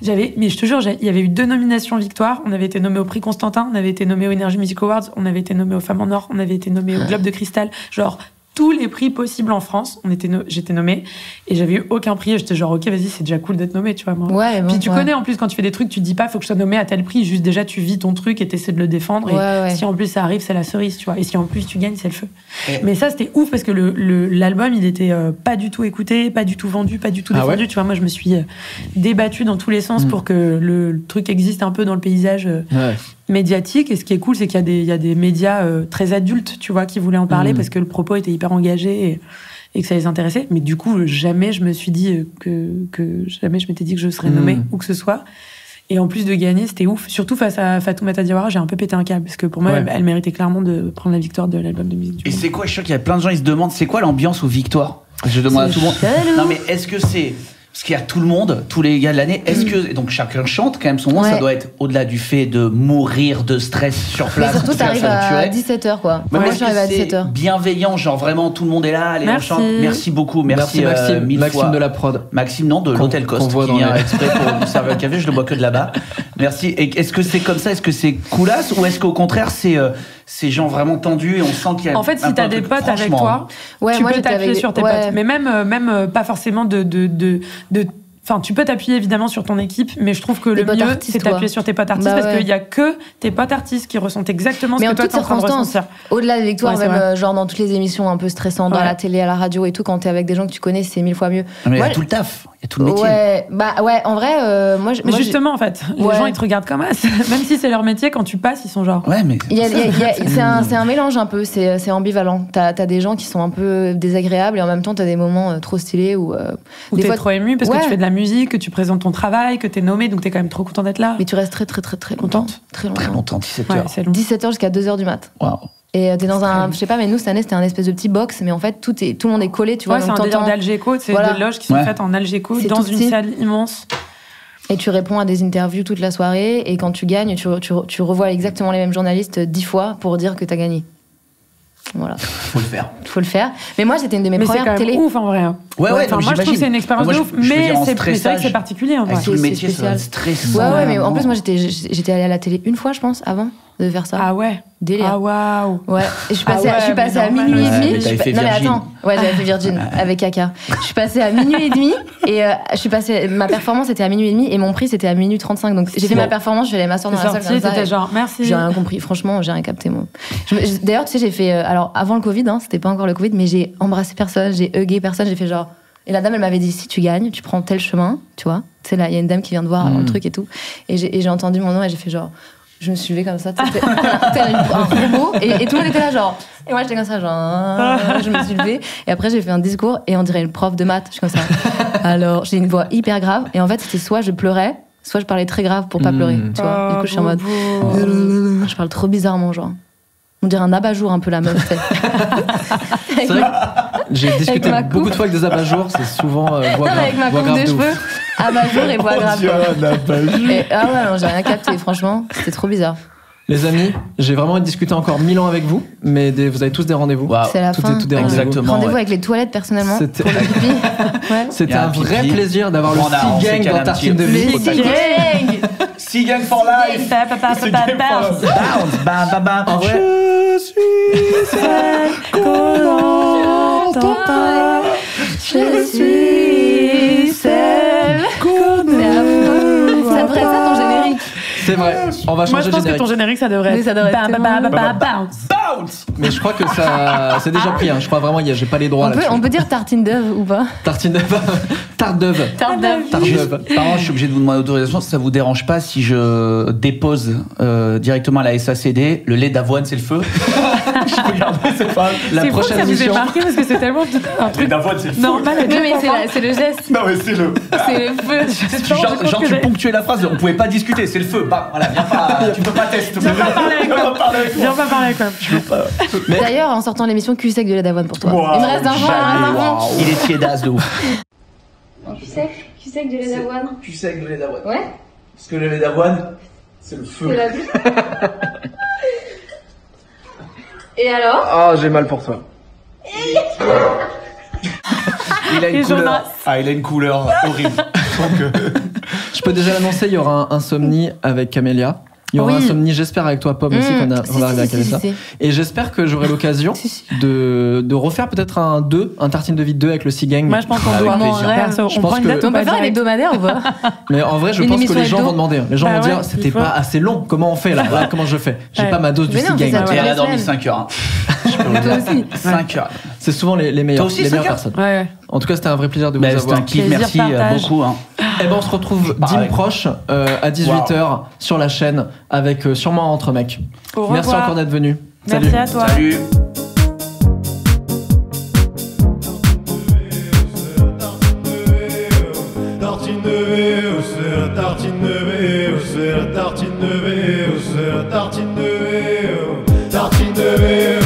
Mais je te jure, il y avait eu 2 nominations victoires. On avait été nommé au prix Constantin, on avait été nommé au Energy Music Awards, on avait été nommé aux Femmes en Or, on avait été nommé au Globe de Cristal. Genre tous les prix possibles en France, j'étais nommée et j'avais eu aucun prix. Et j'étais genre ok, vas-y, c'est déjà cool d'être nommée, tu vois. Moi. Ouais, bon, puis tu connais en plus quand tu fais des trucs, tu te dis pas faut que je sois nommée à tel prix. Juste déjà tu vis ton truc et t'essaies de le défendre. Et si en plus ça arrive, c'est la cerise, tu vois. Et si en plus tu gagnes, c'est le feu. Mais ça c'était ouf parce que l'album il était pas du tout écouté, pas du tout vendu, pas du tout défendu. Tu vois, moi je me suis débattue dans tous les sens pour que le truc existe un peu dans le paysage. Médiatique. Et ce qui est cool, c'est qu'il y a des médias très adultes, tu vois, qui voulaient en parler parce que le propos était hyper engagé et que ça les intéressait. Mais du coup, jamais je me suis dit jamais je m'étais dit que je serais nommée ou que ce soit. Et en plus de gagner, c'était ouf. Surtout face à Fatoumata Diawara, j'ai un peu pété un câble parce que pour moi, elle méritait clairement de prendre la victoire de l'album de musique du monde. Et c'est quoi? Je suis sûr qu'il y a plein de gens, ils se demandent, c'est quoi l'ambiance aux victoires? Je demande à tout le monde. Non, mais est-ce que c'est... Parce qu'il y a tout le monde, tous les gars de l'année. Est-ce que donc chacun chante quand même son nom? Ça doit être au-delà du fait de mourir de stress sur place. Mais surtout, t'arrives à 17h, quoi. Moi, je suis arrivée à 17h. Bienveillant, genre vraiment tout le monde est là, allez, on chante. Merci beaucoup, merci Maxime, mille fois. Maxime de la prod. Maxime, non, de l'Hôtel Coste, qui vient exprès pour nous servir un café, je le bois que de là-bas. Merci. Et est-ce que c'est comme ça? Est-ce que c'est coolasse? Ou est-ce qu'au contraire, c'est gens vraiment tendus et on sent qu'il y a en fait, si t'as des potes avec toi, tu peux t'appuyer sur tes potes. Mais même pas forcément Enfin, tu peux t'appuyer évidemment sur ton équipe, mais je trouve que le mieux, c'est d'appuyer sur tes potes artistes parce qu'il y a que tes potes artistes qui ressentent exactement ce que toi t'es en train de ressentir. Au-delà des victoires, même genre dans toutes les émissions un peu stressantes, dans la télé, à la radio et tout, quand t'es avec des gens que tu connais, c'est 1000 fois mieux. Mais il y a tout le taf. Il y a tout le métier. Ouais, en vrai, moi, Mais justement, en fait, les Ouais. gens, ils te regardent comme ça. Même si c'est leur métier, quand tu passes, ils sont genre. Ouais, mais c'est un mélange un peu, c'est ambivalent. T'as des gens qui sont un peu désagréables et en même temps t'as des moments trop stylés où Où des t'es fois- trop ému parce Ouais. que tu fais de la musique, que tu présentes ton travail, que t'es nommé, donc t'es quand même trop content d'être là. mais tu restes très longtemps. Contente. Très très longtemps. longtemps, 17 Ouais, heures. c'est long. 17h jusqu'à 2h du mat. Waouh. Et t'es dans un, je sais pas, mais nous cette année c'était un espèce de petit box, mais en fait tout le monde est collé, tu vois. Ouais, c'est un donc délire t'entends- d'Algeco, c'est Voilà. des loges qui sont Ouais. faites en Algeco C'est dans tout une petit. salle immense. Et tu réponds à des interviews toute la soirée, et quand tu gagnes, tu revois exactement les mêmes journalistes 10 fois pour dire que t'as gagné. Voilà, Faut le faire. faut le faire. Mais moi c'était une de mes Mais c'est premières quand même télé. ouf en vrai. hein. Ouais, Enfin, moi je trouve que c'est une expérience Moi, de je- ouf, je veux mais dire, en c'est vrai que stressage, c'est particulier en vrai. Avec tout le c'est métier, ça doit être spécial. stressant. Ouais, mais en vraiment. plus moi j'étais allée à la télé une fois je pense avant de faire ça. Ah ouais. Délire. Ah waouh. Ouais, et je suis Ah passée, ouais, je suis passée mais à normal, minuit et ouais. demi. T'avais fait Non mais Virgin. attends, ouais, j'avais fait Virgin avec Kaka. Je suis passée à minuit et demi et je suis passée. Ma performance était à minuit et demi et mon prix c'était à minuit 35. Donc j'ai fait ma performance, je vais aller m'asseoir T'es dans la salle sortie, comme ça. t'étais et genre merci. J'ai rien compris, franchement, j'ai rien capté moi. D'ailleurs, tu sais, j'ai fait. Alors avant le Covid, hein, c'était pas encore le Covid, mais j'ai embrassé personne, j'ai hugué personne, j'ai fait genre. Et la dame, elle m'avait dit si tu gagnes, tu prends tel chemin, tu vois. Tu sais, là, il y a une dame qui vient de voir le truc et tout. Et j'ai entendu mon nom et j'ai fait genre. Je me suis levée comme ça, tel un robot, et tout le monde était là, genre. Et moi, j'étais comme ça, genre. Je me suis levée, et après, j'ai fait un discours, et on dirait une prof de maths. Je suis comme ça. Alors, j'ai une voix hyper grave, et en fait, c'était soit je pleurais, soit je parlais très grave pour pas pleurer, tu vois. Du coup, je suis en mode. Je parle trop bizarrement, genre. On dirait un abat-jour un peu la meuf, tu sais. C'est vrai que j'ai discuté ma beaucoup coupe. de fois avec des abat-jours, c'est souvent voix Non, grave, avec ma voix coupe grave de de ouf. cheveux, abat-jour et voix grave. Et, ah ouais, non, j'ai rien capté, franchement, c'était trop bizarre. Les amis, j'ai vraiment envie de discuter encore 1000 ans avec vous, mais vous avez tous des rendez-vous. Waouh. C'est la Tout fin. est tout des rendez-vous. Exactement. Rendez-vous ouais. avec les toilettes, personnellement, C'était- pour le pipi. Ouais. C'était Il y a un un vrai pipi. plaisir d'avoir le On a- on Sea s'est Gang calé dans un Tartine de petit- vie. Les gang. Sea Gang for life. Sea Gang for life. Bounce, bam, bam, bam. En vrai, Je suis celle Ça devrait être ça ton générique. c'est vrai. On va Moi, changer je de pense que générique. ton générique, ça devrait Mais être. ça devrait être Bam, bam, bam, bam, bounce. Bounce. Mais je crois que ça, c'est déjà pris. Hein. Je crois vraiment, j'ai pas les droits là-dessus. On peut dire tartine d'œuf ou pas? Tartine d'œuf, tarte d'œuf, Tarte d'œuf. tarte Juste, d'œuf. par contre, je suis obligé de vous demander l'autorisation. Si ça vous dérange pas, si je dépose directement à la SACD, le lait d'avoine, c'est le feu. Je peux garder, c'est pas. La C'est fou que prochaine ça vous ait émission. marqué parce que c'est tellement un Le lait truc d'avoine, c'est le feu. normal. Non, mais c'est le geste. Non, mais c'est le. C'est le feu. Genre tu ponctuais la phrase, on pouvait pas discuter, c'est le feu. Bah, voilà, viens pas, tu peux pas tester. Viens pas parler avec moi. Viens pas parler avec moi. Mais D'ailleurs, en sortant de l'émission, cul sec de lait d'avoine pour toi. Wow, Il me reste un jour, Il est tiédasse de ouf. Cul sec de lait d'avoine. Tu sais que le lait d'avoine. Ouais. Parce que le lait d'avoine, c'est le feu. la vie. Et alors? Ah, j'ai mal pour toi. Il a Et une Jonas. couleur. Ah, il a une couleur horrible. Donc, Je peux déjà l'annoncer, il y aura un Insomnie avec Camélia. Il y aura Oui. Insomnie, j'espère, avec toi, Pomme, aussi, qu'on va arriver à caler ça. Et j'espère que j'aurai l'occasion de refaire peut-être un Tartine de vie 2 avec le Sea Gang. Moi, je pense qu'on Avec doit. plaisir. Perso, Je on pense prend une que- date, On peut faire un direct. hebdomadaire ou pas? Mais en vrai, je Une pense que émission les gens hebdo. vont demander. Les gens Bah vont dire, ouais, c'était il faut. pas assez long. Comment on fait là? Voilà, comment je fais? J'ai Ouais. pas ma dose du Mais Sea non, Gang. fais ça, tu et vois. elle a dormi semaine. 5 heures. Hein. Toi aussi. 5 heures. C'est souvent les meilleurs, Toi aussi, les 5 meilleures heures personnes. Ouais, ouais. En tout cas, c'était un vrai plaisir de vous Bah, c'était avoir. un kiff, Plaisir, merci partage. beaucoup. Hein. Eh ben, on se retrouve Pareil. dimanche proche à 18h sur la chaîne avec sûrement Entre Mecs. Au Merci revoir. encore d'être venu. Merci à toi. Salut. Tartine de V, c'est la tartine de V, c'est la tartine de V, c'est la tartine de V, tartine de V,